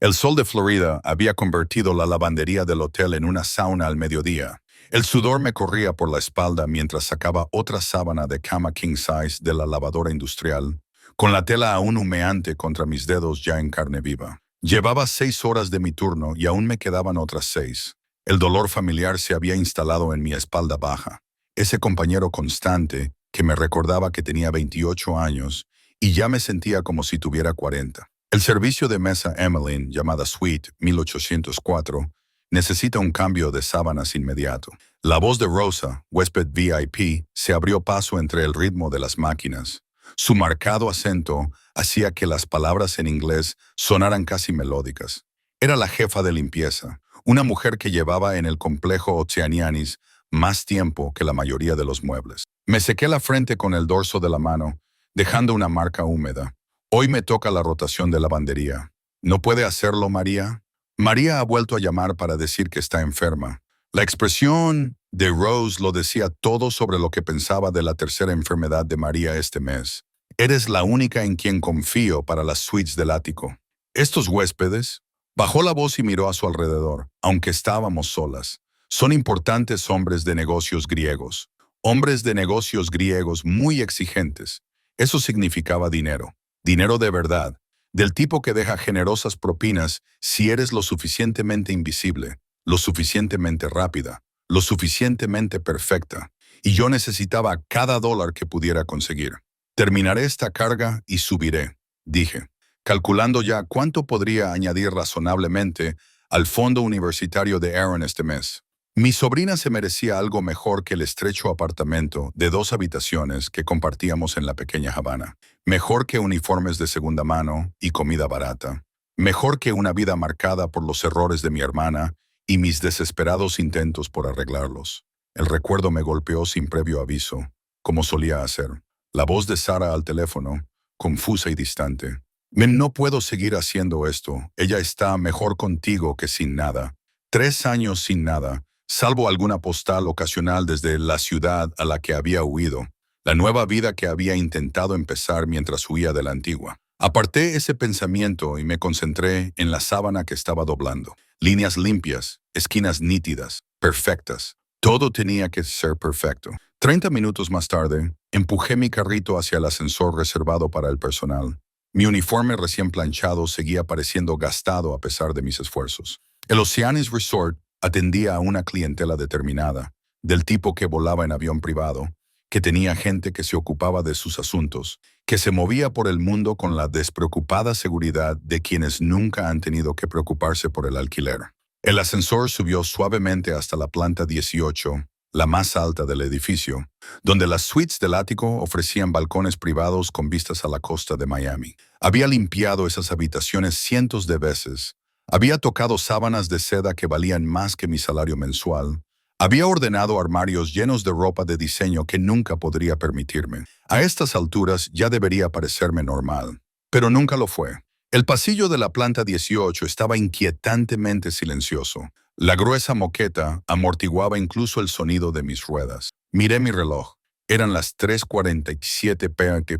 El sol de Florida había convertido la lavandería del hotel en una sauna al mediodía. El sudor me corría por la espalda mientras sacaba otra sábana de cama king size de la lavadora industrial, con la tela aún humeante contra mis dedos ya en carne viva. Llevaba 6 horas de mi turno y aún me quedaban otras 6. El dolor familiar se había instalado en mi espalda baja. Ese compañero constante que me recordaba que tenía 28 años y ya me sentía como si tuviera 40. El servicio de mesa Emmeline, llamada Suite 1804, necesita un cambio de sábanas inmediato. La voz de Rosa, huésped VIP, se abrió paso entre el ritmo de las máquinas. Su marcado acento hacía que las palabras en inglés sonaran casi melódicas. Era la jefa de limpieza, una mujer que llevaba en el complejo Oceanianis más tiempo que la mayoría de los muebles. Me sequé la frente con el dorso de la mano, dejando una marca húmeda. Hoy me toca la rotación de lavandería. ¿No puede hacerlo, María? María ha vuelto a llamar para decir que está enferma. La expresión de Rose lo decía todo sobre lo que pensaba de la tercera enfermedad de María este mes. Eres la única en quien confío para las suites del ático. Estos huéspedes, bajó la voz y miró a su alrededor, aunque estábamos solas. Son importantes hombres de negocios griegos. Hombres de negocios griegos muy exigentes. Eso significaba dinero. Dinero de verdad. Del tipo que deja generosas propinas si eres lo suficientemente invisible, lo suficientemente rápida, lo suficientemente perfecta. Y yo necesitaba cada dólar que pudiera conseguir. Terminaré esta carga y subiré, dije, calculando ya cuánto podría añadir razonablemente al fondo universitario de Aaron este mes. Mi sobrina se merecía algo mejor que el estrecho apartamento de 2 habitaciones que compartíamos en la pequeña Habana. Mejor que uniformes de segunda mano y comida barata. Mejor que una vida marcada por los errores de mi hermana y mis desesperados intentos por arreglarlos. El recuerdo me golpeó sin previo aviso, como solía hacer. La voz de Sara al teléfono, confusa y distante. No puedo seguir haciendo esto. Ella está mejor contigo que sin nada. 3 años sin nada. Salvo alguna postal ocasional desde la ciudad a la que había huido, la nueva vida que había intentado empezar mientras huía de la antigua. Aparté ese pensamiento y me concentré en la sábana que estaba doblando. Líneas limpias, esquinas nítidas, perfectas. Todo tenía que ser perfecto. 30 minutos más tarde, empujé mi carrito hacia el ascensor reservado para el personal. Mi uniforme recién planchado seguía pareciendo gastado a pesar de mis esfuerzos. El Oceanis Resort atendía a una clientela determinada, del tipo que volaba en avión privado, que tenía gente que se ocupaba de sus asuntos, que se movía por el mundo con la despreocupada seguridad de quienes nunca han tenido que preocuparse por el alquiler. El ascensor subió suavemente hasta la planta 18, la más alta del edificio, donde las suites del ático ofrecían balcones privados con vistas a la costa de Miami. Había limpiado esas habitaciones cientos de veces. Había tocado sábanas de seda que valían más que mi salario mensual. Había ordenado armarios llenos de ropa de diseño que nunca podría permitirme. A estas alturas ya debería parecerme normal, pero nunca lo fue. El pasillo de la planta 18 estaba inquietantemente silencioso. La gruesa moqueta amortiguaba incluso el sonido de mis ruedas. Miré mi reloj. Eran las 3:47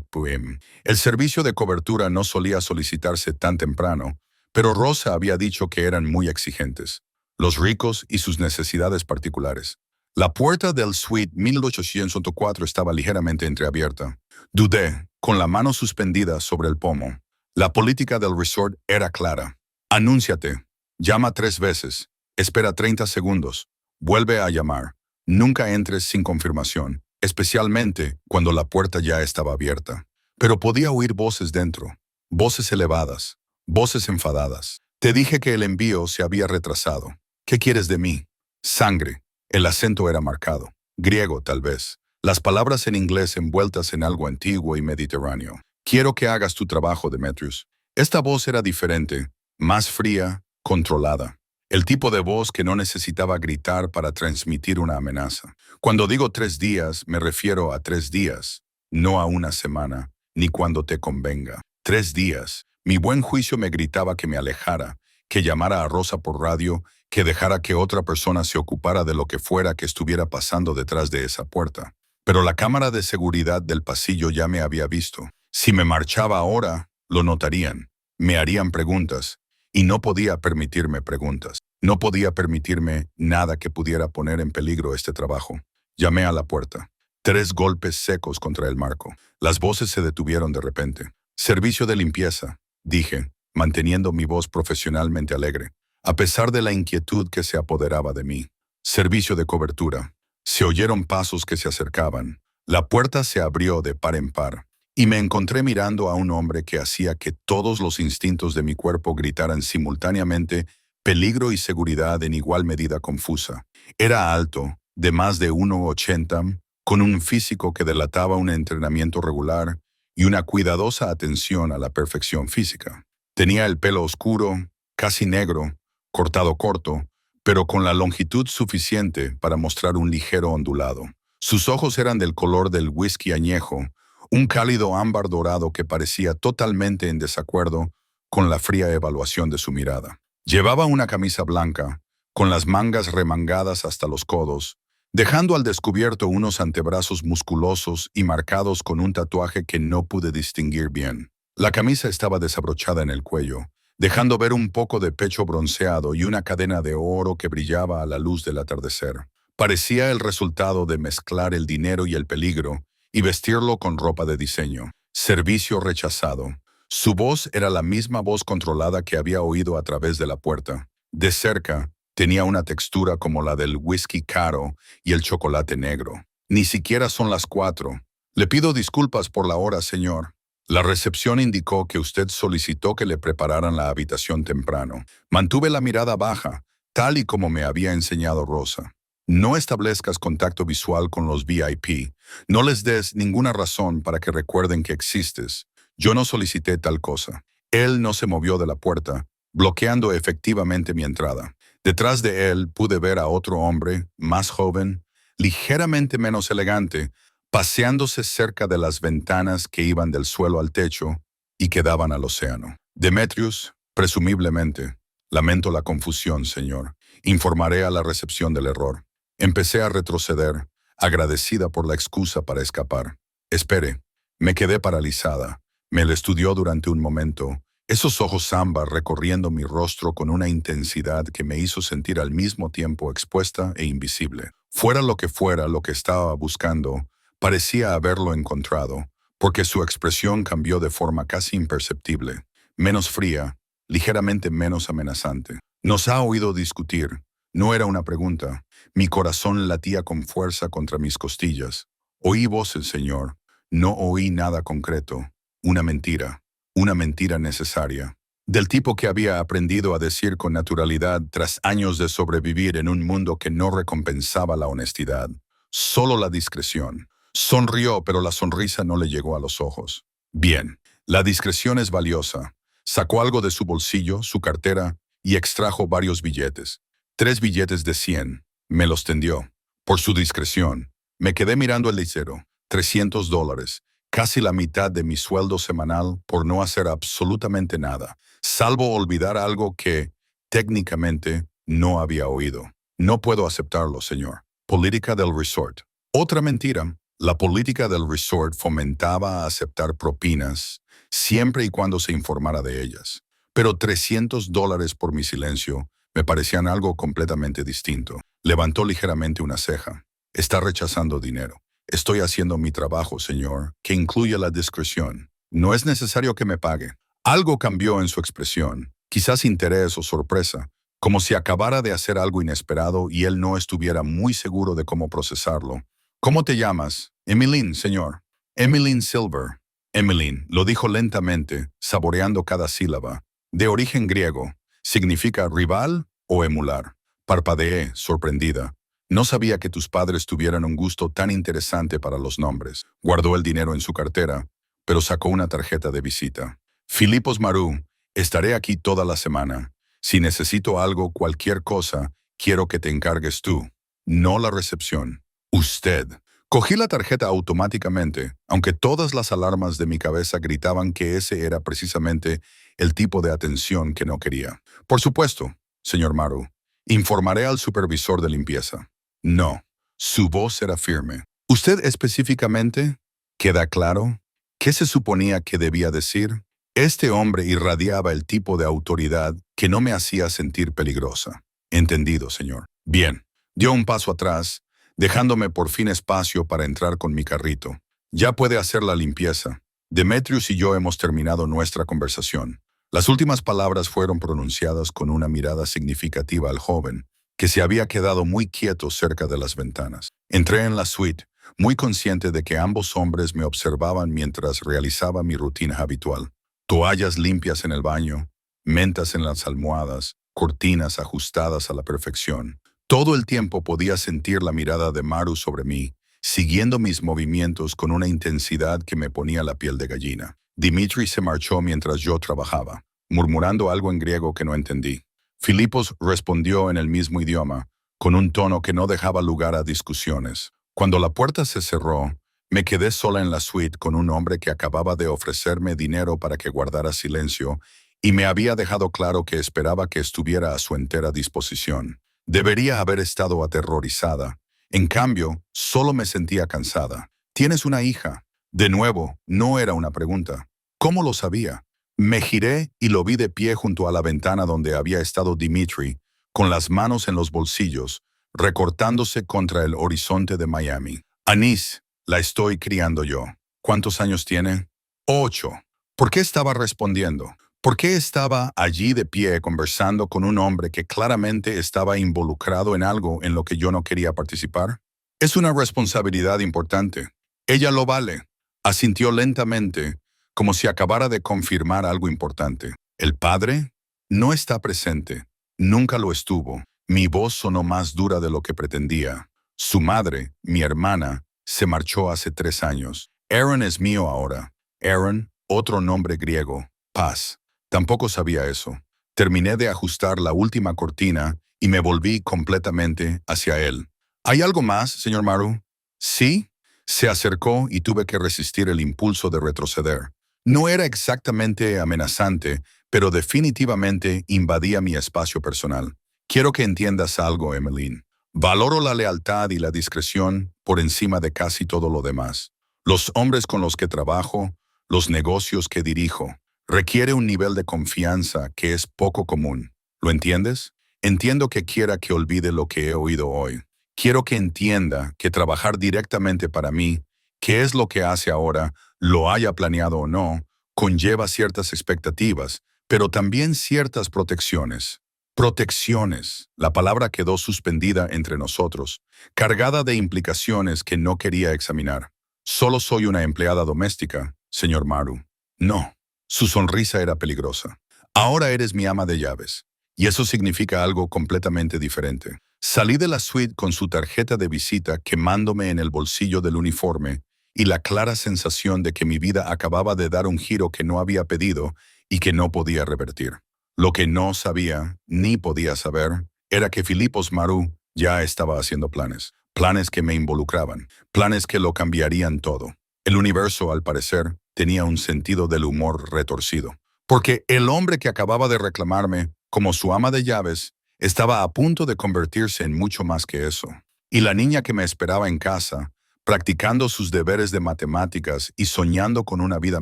p.m. El servicio de cobertura no solía solicitarse tan temprano, pero Rosa había dicho que eran muy exigentes, los ricos y sus necesidades particulares. La puerta del Suite 1804 estaba ligeramente entreabierta. Dudé, con la mano suspendida sobre el pomo. La política del resort era clara. Anúnciate. Llama 3 veces. Espera 30 segundos. Vuelve a llamar. Nunca entres sin confirmación, especialmente cuando la puerta ya estaba abierta. Pero podía oír voces dentro, voces elevadas. Voces enfadadas. Te dije que el envío se había retrasado. ¿Qué quieres de mí? Sangre. El acento era marcado. Griego, tal vez. Las palabras en inglés envueltas en algo antiguo y mediterráneo. Quiero que hagas tu trabajo, Demetrius. Esta voz era diferente, más fría, controlada. El tipo de voz que no necesitaba gritar para transmitir una amenaza. Cuando digo 3 días, me refiero a 3 días, no a una semana, ni cuando te convenga. 3 días. Mi buen juicio me gritaba que me alejara, que llamara a Rosa por radio, que dejara que otra persona se ocupara de lo que fuera que estuviera pasando detrás de esa puerta. Pero la cámara de seguridad del pasillo ya me había visto. Si me marchaba ahora, lo notarían. Me harían preguntas. y no podía permitirme preguntas. No podía permitirme nada que pudiera poner en peligro este trabajo. Llamé a la puerta. 3 golpes secos contra el marco. Las voces se detuvieron de repente. Servicio de limpieza, dije, manteniendo mi voz profesionalmente alegre, a pesar de la inquietud que se apoderaba de mí. Servicio de cobertura. Se oyeron pasos que se acercaban. La puerta se abrió de par en par, y me encontré mirando a un hombre que hacía que todos los instintos de mi cuerpo gritaran simultáneamente peligro y seguridad en igual medida confusa. Era alto, de más de 1,80, con un físico que delataba un entrenamiento regular y una cuidadosa atención a la perfección física. Tenía el pelo oscuro, casi negro, cortado corto, pero con la longitud suficiente para mostrar un ligero ondulado. Sus ojos eran del color del whisky añejo, un cálido ámbar dorado que parecía totalmente en desacuerdo con la fría evaluación de su mirada. Llevaba una camisa blanca, con las mangas remangadas hasta los codos, dejando al descubierto unos antebrazos musculosos y marcados con un tatuaje que no pude distinguir bien. La camisa estaba desabrochada en el cuello, dejando ver un poco de pecho bronceado y una cadena de oro que brillaba a la luz del atardecer. Parecía el resultado de mezclar el dinero y el peligro y vestirlo con ropa de diseño. Servicio rechazado. Su voz era la misma voz controlada que había oído a través de la puerta. De cerca, tenía una textura como la del whisky caro y el chocolate negro. Ni siquiera son las 4. Le pido disculpas por la hora, señor. La recepción indicó que usted solicitó que le prepararan la habitación temprano. Mantuve la mirada baja, tal y como me había enseñado Rosa. No establezcas contacto visual con los VIP. No les des ninguna razón para que recuerden que existes. Yo no solicité tal cosa. Él no se movió de la puerta, bloqueando efectivamente mi entrada. Detrás de él pude ver a otro hombre, más joven, ligeramente menos elegante, paseándose cerca de las ventanas que iban del suelo al techo y que daban al océano. Demetrius, presumiblemente. Lamento la confusión, señor. Informaré a la recepción del error. Empecé a retroceder, agradecida por la excusa para escapar. Espere. Me quedé paralizada. Me lo estudió durante un momento, esos ojos ámbar recorriendo mi rostro con una intensidad que me hizo sentir al mismo tiempo expuesta e invisible. Fuera lo que estaba buscando, parecía haberlo encontrado, porque su expresión cambió de forma casi imperceptible, menos fría, ligeramente menos amenazante. Nos ha oído discutir. No era una pregunta. Mi corazón latía con fuerza contra mis costillas. Oí voces, señor. No oí nada concreto. Una mentira necesaria. Del tipo que había aprendido a decir con naturalidad tras años de sobrevivir en un mundo que no recompensaba la honestidad. Solo la discreción. Sonrió, pero la sonrisa no le llegó a los ojos. Bien, la discreción es valiosa. Sacó algo de su bolsillo, su cartera, y extrajo varios billetes. 3 billetes de 100. Me los tendió. Por su discreción. Me quedé mirando el licero. $300. Casi la mitad de mi sueldo semanal por no hacer absolutamente nada, salvo olvidar algo que, técnicamente, no había oído. No puedo aceptarlo, señor. Política del resort. Otra mentira. La política del resort fomentaba aceptar propinas, siempre y cuando se informara de ellas. Pero $300 por mi silencio me parecían algo completamente distinto. Levantó ligeramente una ceja. Está rechazando dinero. Estoy haciendo mi trabajo, señor, que incluye la discreción. No es necesario que me pague. Algo cambió en su expresión, quizás interés o sorpresa, como si acabara de hacer algo inesperado y él no estuviera muy seguro de cómo procesarlo. ¿Cómo te llamas? Emmeline, señor. Emmeline Silver. Emmeline, lo dijo lentamente, saboreando cada sílaba. De origen griego. ¿Significa rival o emular? Parpadeé, sorprendida. No sabía que tus padres tuvieran un gusto tan interesante para los nombres. Guardó el dinero en su cartera, pero sacó una tarjeta de visita. Filipos Marú, estaré aquí toda la semana. Si necesito algo, cualquier cosa, quiero que te encargues tú. No la recepción. Usted. Cogí la tarjeta automáticamente, aunque todas las alarmas de mi cabeza gritaban que ese era precisamente el tipo de atención que no quería. Por supuesto, señor Marú. Informaré al supervisor de limpieza. No. Su voz era firme. ¿Usted específicamente? ¿Queda claro? ¿Qué se suponía que debía decir? Este hombre irradiaba el tipo de autoridad que no me hacía sentir peligrosa. Entendido, señor. Bien. Dio un paso atrás, dejándome por fin espacio para entrar con mi carrito. Ya puede hacer la limpieza. Demetrius y yo hemos terminado nuestra conversación. Las últimas palabras fueron pronunciadas con una mirada significativa al joven, que se había quedado muy quieto cerca de las ventanas. Entré en la suite, muy consciente de que ambos hombres me observaban mientras realizaba mi rutina habitual. Toallas limpias en el baño, mentas en las almohadas, cortinas ajustadas a la perfección. Todo el tiempo podía sentir la mirada de Maru sobre mí, siguiendo mis movimientos con una intensidad que me ponía la piel de gallina. Dimitri se marchó mientras yo trabajaba, murmurando algo en griego que no entendí. Filipos respondió en el mismo idioma, con un tono que no dejaba lugar a discusiones. Cuando la puerta se cerró, me quedé sola en la suite con un hombre que acababa de ofrecerme dinero para que guardara silencio y me había dejado claro que esperaba que estuviera a su entera disposición. Debería haber estado aterrorizada. En cambio, solo me sentía cansada. ¿Tienes una hija? De nuevo, no era una pregunta. ¿Cómo lo sabía? Me giré y lo vi de pie junto a la ventana donde había estado Dimitri, con las manos en los bolsillos, recortándose contra el horizonte de Miami. Anís, la estoy criando yo. ¿Cuántos años tiene? 8. ¿Por qué estaba respondiendo? ¿Por qué estaba allí de pie conversando con un hombre que claramente estaba involucrado en algo en lo que yo no quería participar? Es una responsabilidad importante. Ella lo vale. Asintió lentamente, como si acabara de confirmar algo importante. ¿El padre? No está presente. Nunca lo estuvo. Mi voz sonó más dura de lo que pretendía. Su madre, mi hermana, se marchó hace 3 años. Aaron es mío ahora. Aaron, otro nombre griego, paz. Tampoco sabía eso. Terminé de ajustar la última cortina y me volví completamente hacia él. ¿Hay algo más, señor Maru? Sí. Se acercó y tuve que resistir el impulso de retroceder. No era exactamente amenazante, pero definitivamente invadía mi espacio personal. Quiero que entiendas algo, Emmeline. Valoro la lealtad y la discreción por encima de casi todo lo demás. Los hombres con los que trabajo, los negocios que dirijo, requiere un nivel de confianza que es poco común. ¿Lo entiendes? Entiendo que quiera que olvide lo que he oído hoy. Quiero que entienda que trabajar directamente para mí, que es lo que hace ahora, lo haya planeado o no, conlleva ciertas expectativas, pero también ciertas protecciones. Protecciones. La palabra quedó suspendida entre nosotros, cargada de implicaciones que no quería examinar. Solo soy una empleada doméstica, señor Maru. No. Su sonrisa era peligrosa. Ahora eres mi ama de llaves. Y eso significa algo completamente diferente. Salí de la suite con su tarjeta de visita quemándome en el bolsillo del uniforme y la clara sensación de que mi vida acababa de dar un giro que no había pedido y que no podía revertir. Lo que no sabía, ni podía saber, era que Filipos Maru ya estaba haciendo planes. Planes que me involucraban. Planes que lo cambiarían todo. El universo, al parecer, tenía un sentido del humor retorcido. Porque el hombre que acababa de reclamarme como su ama de llaves estaba a punto de convertirse en mucho más que eso. Y la niña que me esperaba en casa, practicando sus deberes de matemáticas y soñando con una vida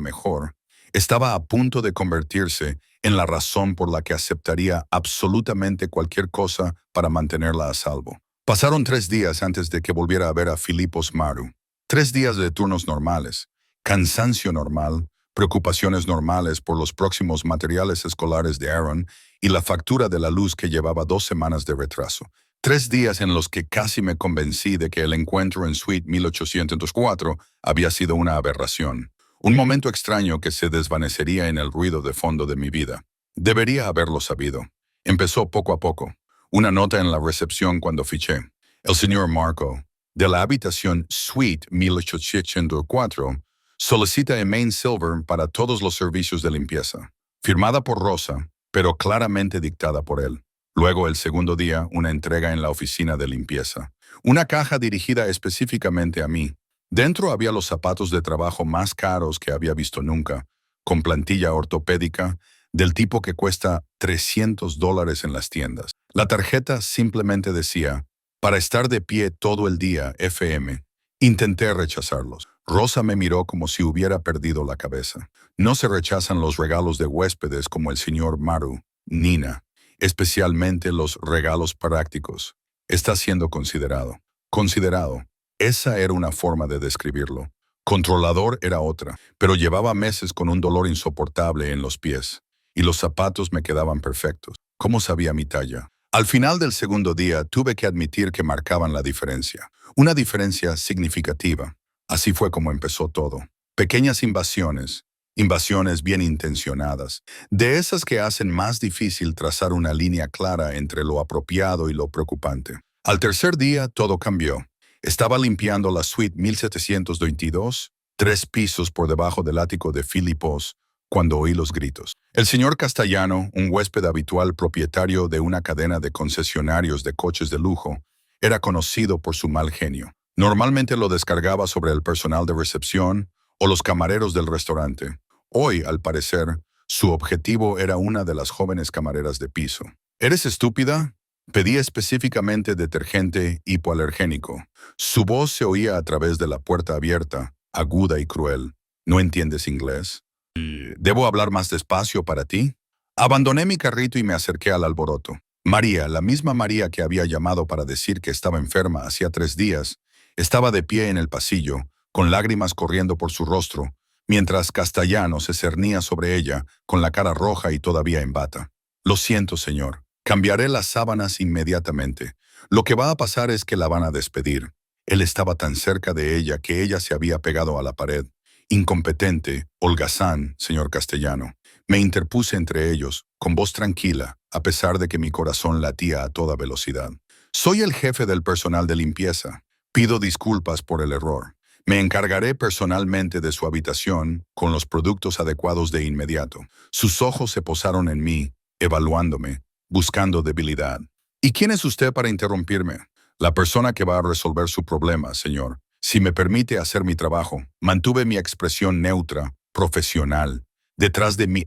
mejor, estaba a punto de convertirse en la razón por la que aceptaría absolutamente cualquier cosa para mantenerla a salvo. Pasaron 3 días antes de que volviera a ver a Filipos Maru. 3 días de turnos normales, cansancio normal, preocupaciones normales por los próximos materiales escolares de Aaron y la factura de la luz que llevaba 2 semanas de retraso. 3 días en los que casi me convencí de que el encuentro en Suite 1804 había sido una aberración. Un momento extraño que se desvanecería en el ruido de fondo de mi vida. Debería haberlo sabido. Empezó poco a poco. Una nota en la recepción cuando fiché. El señor Marco, de la habitación Suite 1804, solicita Emaine Silver para todos los servicios de limpieza. Firmada por Rosa, pero claramente dictada por él. Luego, el segundo día, una entrega en la oficina de limpieza. Una caja dirigida específicamente a mí. Dentro había los zapatos de trabajo más caros que había visto nunca, con plantilla ortopédica, del tipo que cuesta $300 en las tiendas. La tarjeta simplemente decía, para estar de pie todo el día, FM. Intenté rechazarlos. Rosa me miró como si hubiera perdido la cabeza. No se rechazan los regalos de huéspedes como el señor Maru. Nina, especialmente los regalos prácticos. Está siendo considerado. Considerado. Esa era una forma de describirlo. Controlador era otra, pero llevaba meses con un dolor insoportable en los pies, y los zapatos me quedaban perfectos. ¿Cómo sabía mi talla? Al final del segundo día tuve que admitir que marcaban la diferencia. Una diferencia significativa. Así fue como empezó todo. Pequeñas invasiones, invasiones bien intencionadas, de esas que hacen más difícil trazar una línea clara entre lo apropiado y lo preocupante. Al tercer día todo cambió. Estaba limpiando la suite 1722, 3 pisos por debajo del ático de Filipos, cuando oí los gritos. El señor Castellano, un huésped habitual propietario de una cadena de concesionarios de coches de lujo, era conocido por su mal genio. Normalmente lo descargaba sobre el personal de recepción o los camareros del restaurante. Hoy, al parecer, su objetivo era una de las jóvenes camareras de piso. ¿Eres estúpida? Pedí específicamente detergente hipoalergénico. Su voz se oía a través de la puerta abierta, aguda y cruel. ¿No entiendes inglés? ¿Debo hablar más despacio para ti? Abandoné mi carrito y me acerqué al alboroto. María, la misma María que había llamado para decir que estaba enferma hacía 3 días, estaba de pie en el pasillo, con lágrimas corriendo por su rostro, mientras Castellano se cernía sobre ella, con la cara roja y todavía en bata. Lo siento, señor. Cambiaré las sábanas inmediatamente. Lo que va a pasar es que la van a despedir. Él estaba tan cerca de ella que ella se había pegado a la pared. Incompetente, holgazán, señor Castellano. Me interpuse entre ellos, con voz tranquila, a pesar de que mi corazón latía a toda velocidad. Soy el jefe del personal de limpieza. Pido disculpas por el error. Me encargaré personalmente de su habitación con los productos adecuados de inmediato. Sus ojos se posaron en mí, evaluándome, buscando debilidad. ¿Y quién es usted para interrumpirme? La persona que va a resolver su problema, señor. Si me permite hacer mi trabajo, mantuve mi expresión neutra, profesional. Detrás de mí,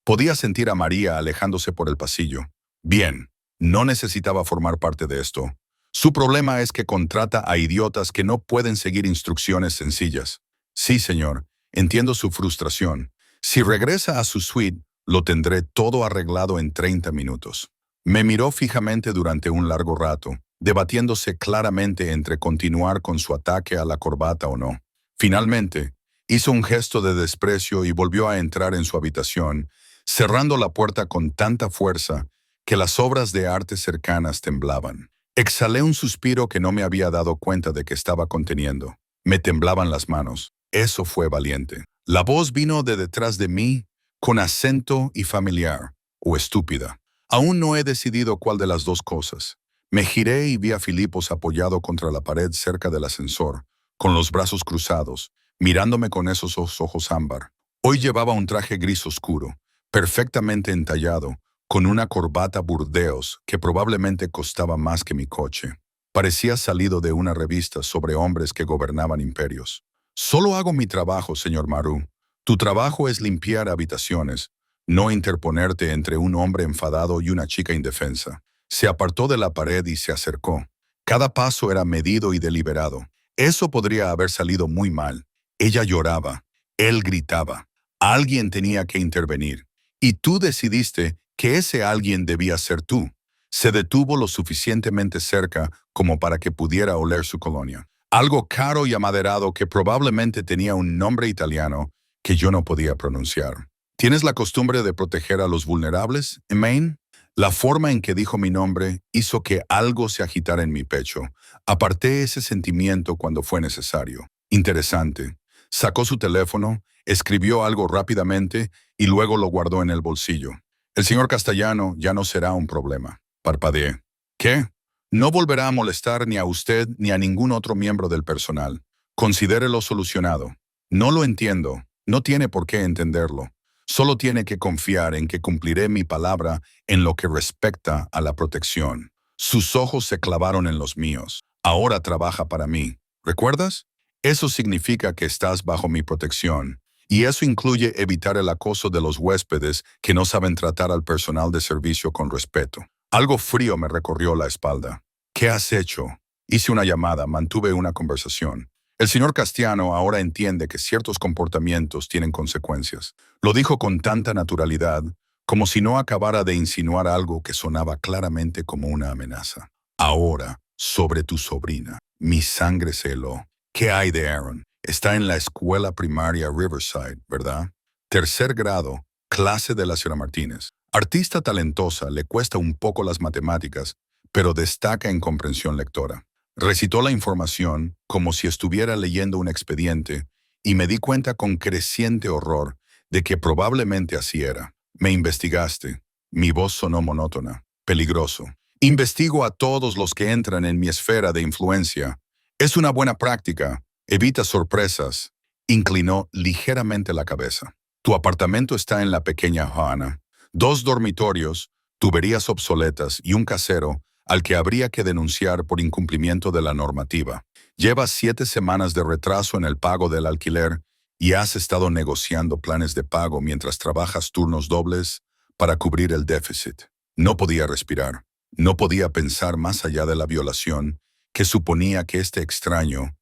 podía sentir a María alejándose por el pasillo. Bien, no necesitaba formar parte de esto. Su problema es que contrata a idiotas que no pueden seguir instrucciones sencillas. Sí, señor, entiendo su frustración. Si regresa a su suite, lo tendré todo arreglado en 30 minutos. Me miró fijamente durante un largo rato, debatiéndose claramente entre continuar con su ataque a la corbata o no. Finalmente, hizo un gesto de desprecio y volvió a entrar en su habitación, cerrando la puerta con tanta fuerza que las obras de arte cercanas temblaban. Exhalé un suspiro que no me había dado cuenta de que estaba conteniendo. Me temblaban las manos. Eso fue valiente. La voz vino de detrás de mí, con acento y familiar, o estúpida. Aún no he decidido cuál de las dos cosas. Me giré y vi a Filipos apoyado contra la pared cerca del ascensor, con los brazos cruzados, mirándome con esos ojos ámbar. Hoy llevaba un traje gris oscuro, perfectamente entallado, con una corbata burdeos que probablemente costaba más que mi coche. Parecía salido de una revista sobre hombres que gobernaban imperios. Solo hago mi trabajo, señor Maru. Tu trabajo es limpiar habitaciones, no interponerte entre un hombre enfadado y una chica indefensa. Se apartó de la pared y se acercó. Cada paso era medido y deliberado. Eso podría haber salido muy mal. Ella lloraba. Él gritaba. Alguien tenía que intervenir. Y tú decidiste que ese alguien debía ser tú. Se detuvo lo suficientemente cerca como para que pudiera oler su colonia. Algo caro y amaderado que probablemente tenía un nombre italiano que yo no podía pronunciar. ¿Tienes la costumbre de proteger a los vulnerables, Emaine? La forma en que dijo mi nombre hizo que algo se agitara en mi pecho. Aparté ese sentimiento cuando fue necesario. Interesante. Sacó su teléfono, escribió algo rápidamente y luego lo guardó en el bolsillo. El señor Castellano ya no será un problema. Parpadeé. ¿Qué? No volverá a molestar ni a usted ni a ningún otro miembro del personal. Considérelo solucionado. No lo entiendo. No tiene por qué entenderlo. Solo tiene que confiar en que cumpliré mi palabra en lo que respecta a la protección. Sus ojos se clavaron en los míos. Ahora trabaja para mí. ¿Recuerdas? Eso significa que estás bajo mi protección. Y eso incluye evitar el acoso de los huéspedes que no saben tratar al personal de servicio con respeto. Algo frío me recorrió la espalda. ¿Qué has hecho? Hice una llamada, mantuve una conversación. El señor Castellano ahora entiende que ciertos comportamientos tienen consecuencias. Lo dijo con tanta naturalidad, como si no acabara de insinuar algo que sonaba claramente como una amenaza. Ahora, sobre tu sobrina. Mi sangre se heló. ¿Qué hay de Aaron? Está en la escuela primaria Riverside, ¿verdad? Tercer grado, clase de la señora Martínez. Artista talentosa, le cuesta un poco las matemáticas, pero destaca en comprensión lectora. Recitó la información como si estuviera leyendo un expediente y me di cuenta con creciente horror de que probablemente así era. Me investigaste. Mi voz sonó monótona. Peligroso. Investigo a todos los que entran en mi esfera de influencia. Es una buena práctica. Evita sorpresas. Inclinó ligeramente la cabeza. Tu apartamento está en la pequeña Havana. 2 dormitorios, tuberías obsoletas y un casero al que habría que denunciar por incumplimiento de la normativa. Llevas 7 semanas de retraso en el pago del alquiler y has estado negociando planes de pago mientras trabajas turnos dobles para cubrir el déficit. No podía respirar. No podía pensar más allá de la violación que suponía que este extraño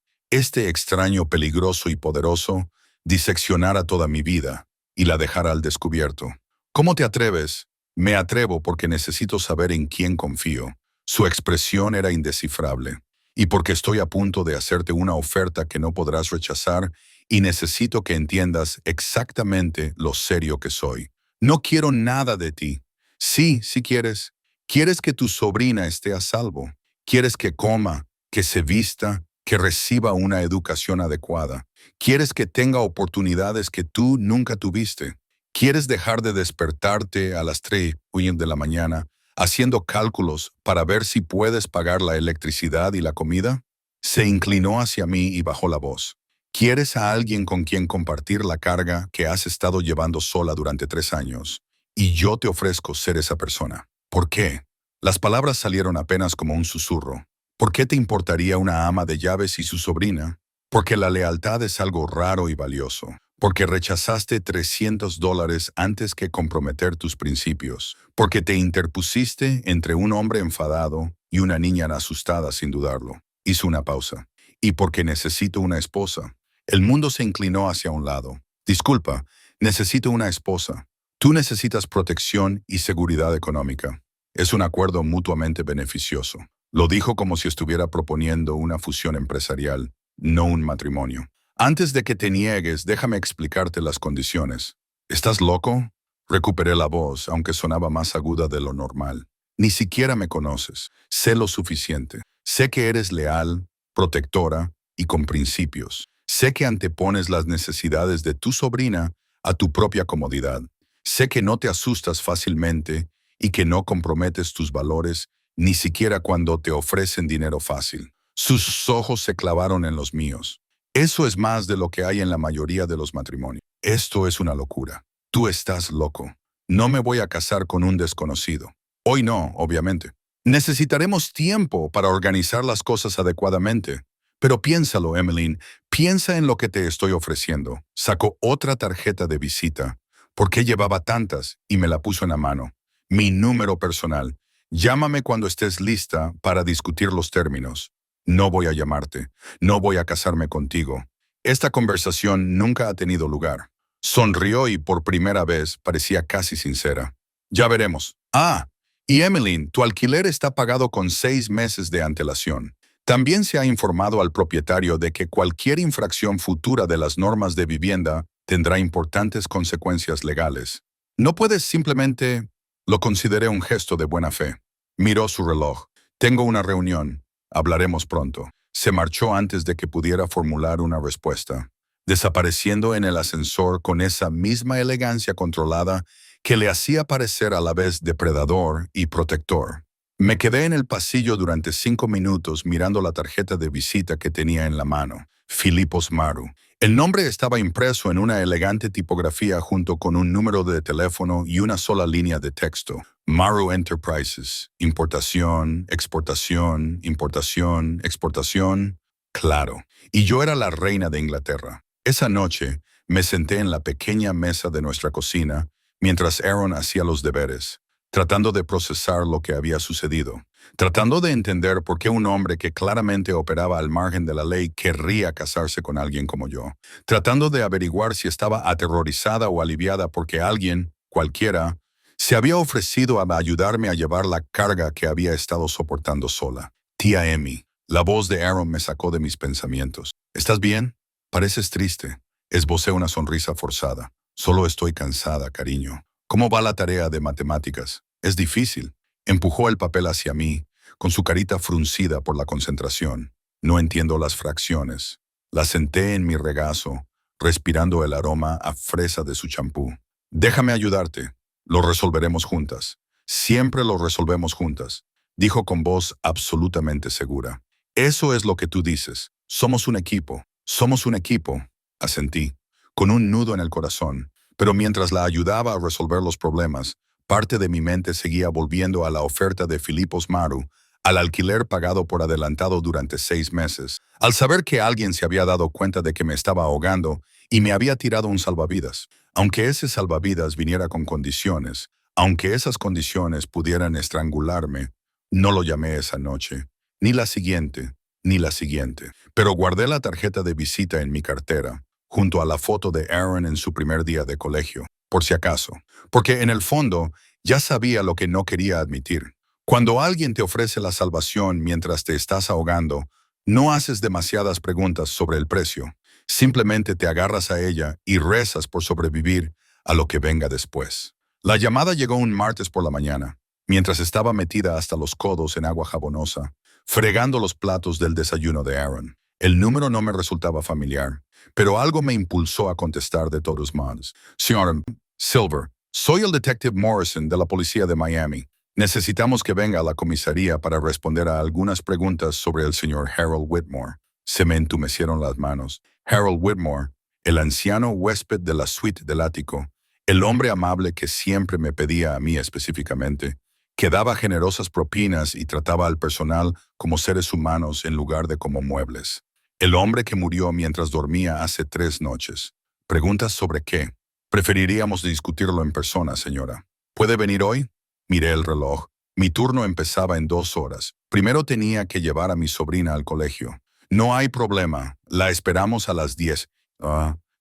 peligroso y poderoso, diseccionara toda mi vida y la dejara al descubierto. ¿Cómo te atreves? Me atrevo porque necesito saber en quién confío. Su expresión era indescifrable. Y porque estoy a punto de hacerte una oferta que no podrás rechazar y necesito que entiendas exactamente lo serio que soy. No quiero nada de ti. Sí, si quieres. Quieres que tu sobrina esté a salvo. Quieres que coma, que se vista, que reciba una educación adecuada. Quieres que tenga oportunidades que tú nunca tuviste. Quieres dejar de despertarte a las 3 de la mañana haciendo cálculos para ver si puedes pagar la electricidad y la comida. Se inclinó hacia mí y bajó la voz. ¿Quieres a alguien con quien compartir la carga que has estado llevando sola durante 3 años? Y yo te ofrezco ser esa persona. ¿Por qué? Las palabras salieron apenas como un susurro. ¿Por qué te importaría una ama de llaves y su sobrina? Porque la lealtad es algo raro y valioso. Porque rechazaste $300 antes que comprometer tus principios. Porque te interpusiste entre un hombre enfadado y una niña asustada sin dudarlo. Hizo una pausa. Y porque necesito una esposa. El mundo se inclinó hacia un lado. Disculpa, necesito una esposa. Tú necesitas protección y seguridad económica. Es un acuerdo mutuamente beneficioso. Lo dijo como si estuviera proponiendo una fusión empresarial, no un matrimonio. Antes de que te niegues, déjame explicarte las condiciones. ¿Estás loco? Recuperé la voz, aunque sonaba más aguda de lo normal. Ni siquiera me conoces. Sé lo suficiente. Sé que eres leal, protectora y con principios. Sé que antepones las necesidades de tu sobrina a tu propia comodidad. Sé que no te asustas fácilmente y que no comprometes tus valores ni siquiera cuando te ofrecen dinero fácil. Sus ojos se clavaron en los míos. Eso es más de lo que hay en la mayoría de los matrimonios. Esto es una locura. Tú estás loco. No me voy a casar con un desconocido. Hoy no, obviamente. Necesitaremos tiempo para organizar las cosas adecuadamente. Pero piénsalo, Emmeline. Piensa en lo que te estoy ofreciendo. Sacó otra tarjeta de visita. ¿Por qué llevaba tantas? Y me la puso en la mano. Mi número personal. Llámame cuando estés lista para discutir los términos. No voy a llamarte. No voy a casarme contigo. Esta conversación nunca ha tenido lugar. Sonrió y por primera vez parecía casi sincera. Ya veremos. Ah, y Emmeline, tu alquiler está pagado con 6 meses de antelación. También se ha informado al propietario de que cualquier infracción futura de las normas de vivienda tendrá importantes consecuencias legales. No puedes simplemente... Lo consideré un gesto de buena fe. Miró su reloj. Tengo una reunión. Hablaremos pronto. Se marchó antes de que pudiera formular una respuesta, desapareciendo en el ascensor con esa misma elegancia controlada que le hacía parecer a la vez depredador y protector. Me quedé en el pasillo durante 5 minutos mirando la tarjeta de visita que tenía en la mano. Filipos Maru. El nombre estaba impreso en una elegante tipografía junto con un número de teléfono y una sola línea de texto. Maru Enterprises. Importación, exportación, importación, exportación. Claro. Y yo era la reina de Inglaterra. Esa noche me senté en la pequeña mesa de nuestra cocina mientras Aaron hacía los deberes, tratando de procesar lo que había sucedido, tratando de entender por qué un hombre que claramente operaba al margen de la ley querría casarse con alguien como yo, tratando de averiguar si estaba aterrorizada o aliviada porque alguien, cualquiera, Se había ofrecido a ayudarme a llevar la carga que había estado soportando sola. Tía Emmy, la voz de Aaron me sacó de mis pensamientos. ¿Estás bien? Pareces triste. Esbocé una sonrisa forzada. Solo estoy cansada, cariño. ¿Cómo va la tarea de matemáticas? Es difícil. Empujó el papel hacia mí, con su carita fruncida por la concentración. No entiendo las fracciones. La senté en mi regazo, respirando el aroma a fresa de su champú. Déjame ayudarte. Lo resolveremos juntas. Siempre lo resolvemos juntas, dijo con voz absolutamente segura. Eso es lo que tú dices. Somos un equipo. Somos un equipo. Asentí, con un nudo en el corazón. Pero mientras la ayudaba a resolver los problemas, parte de mi mente seguía volviendo a la oferta de Filipos Maru, al alquiler pagado por adelantado durante 6 meses, al saber que alguien se había dado cuenta de que me estaba ahogando y me había tirado un salvavidas. Aunque ese salvavidas viniera con condiciones, aunque esas condiciones pudieran estrangularme, no lo llamé esa noche, ni la siguiente, ni la siguiente. Pero guardé la tarjeta de visita en mi cartera, junto a la foto de Aaron en su primer día de colegio, por si acaso. Porque en el fondo, ya sabía lo que no quería admitir. Cuando alguien te ofrece la salvación mientras te estás ahogando, no haces demasiadas preguntas sobre el precio. Simplemente te agarras a ella y rezas por sobrevivir a lo que venga después. La llamada llegó un martes por la mañana, mientras estaba metida hasta los codos en agua jabonosa, fregando los platos del desayuno de Aaron. El número no me resultaba familiar, pero algo me impulsó a contestar de todos modos. Señor Silver, soy el detective Morrison de la policía de Miami. Necesitamos que venga a la comisaría para responder a algunas preguntas sobre el señor Harold Whitmore. Se me entumecieron las manos. Harold Whitmore, el anciano huésped de la suite del ático, el hombre amable que siempre me pedía a mí específicamente, que daba generosas propinas y trataba al personal como seres humanos en lugar de como muebles. El hombre que murió mientras dormía hace 3 noches. ¿Preguntas sobre qué? Preferiríamos discutirlo en persona, señora. ¿Puede venir hoy? Miré el reloj. Mi turno empezaba en 2 horas. Primero tenía que llevar a mi sobrina al colegio. No hay problema. La esperamos a las 10.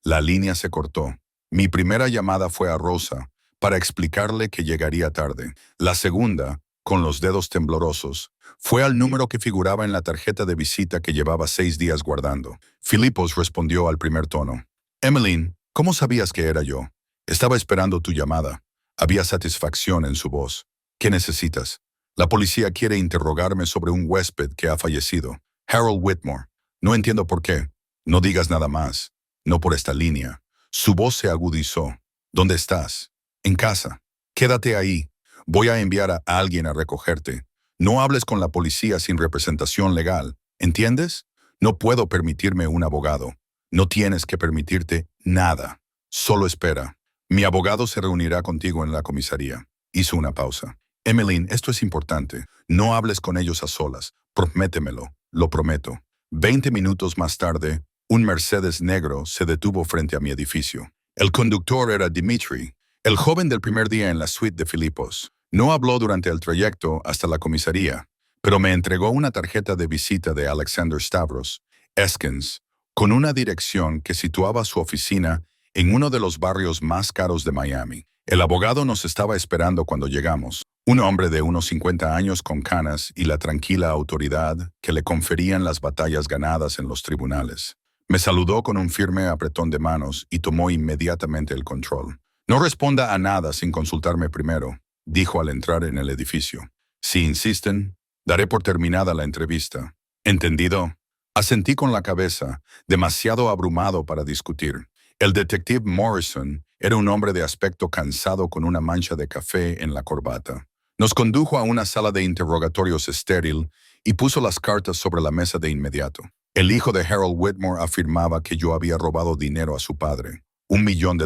La línea se cortó. Mi primera llamada fue a Rosa, para explicarle que llegaría tarde. La segunda, con los dedos temblorosos, fue al número que figuraba en la tarjeta de visita que llevaba 6 días guardando. Filipos respondió al primer tono. Emmeline, ¿cómo sabías que era yo? Estaba esperando tu llamada. Había satisfacción en su voz. ¿Qué necesitas? La policía quiere interrogarme sobre un huésped que ha fallecido. Harold Whitmore. No entiendo por qué. No digas nada más. No por esta línea. Su voz se agudizó. ¿Dónde estás? En casa. Quédate ahí. Voy a enviar a alguien a recogerte. No hables con la policía sin representación legal. ¿Entiendes? No puedo permitirme un abogado. No tienes que permitirte nada. Solo espera. Mi abogado se reunirá contigo en la comisaría. Hizo una pausa. Emmeline, esto es importante. No hables con ellos a solas. Prométemelo. Lo prometo. 20 minutos más tarde, un Mercedes negro se detuvo frente a mi edificio. El conductor era Dimitri, el joven del primer día en la suite de Filipos. No habló durante el trayecto hasta la comisaría, pero me entregó una tarjeta de visita de Alexander Stavros, Eskens, con una dirección que situaba su oficina en uno de los barrios más caros de Miami. El abogado nos estaba esperando cuando llegamos. Un hombre de unos 50 años con canas y la tranquila autoridad que le conferían las batallas ganadas en los tribunales. Me saludó con un firme apretón de manos y tomó inmediatamente el control. No responda a nada sin consultarme primero, dijo al entrar en el edificio. Si insisten, daré por terminada la entrevista. ¿Entendido? Asentí con la cabeza, demasiado abrumado para discutir. El detective Morrison era un hombre de aspecto cansado con una mancha de café en la corbata. Nos condujo a una sala de interrogatorios estéril y puso las cartas sobre la mesa de inmediato. El hijo de Harold Whitmore afirmaba que yo había robado dinero a su padre, $1 millón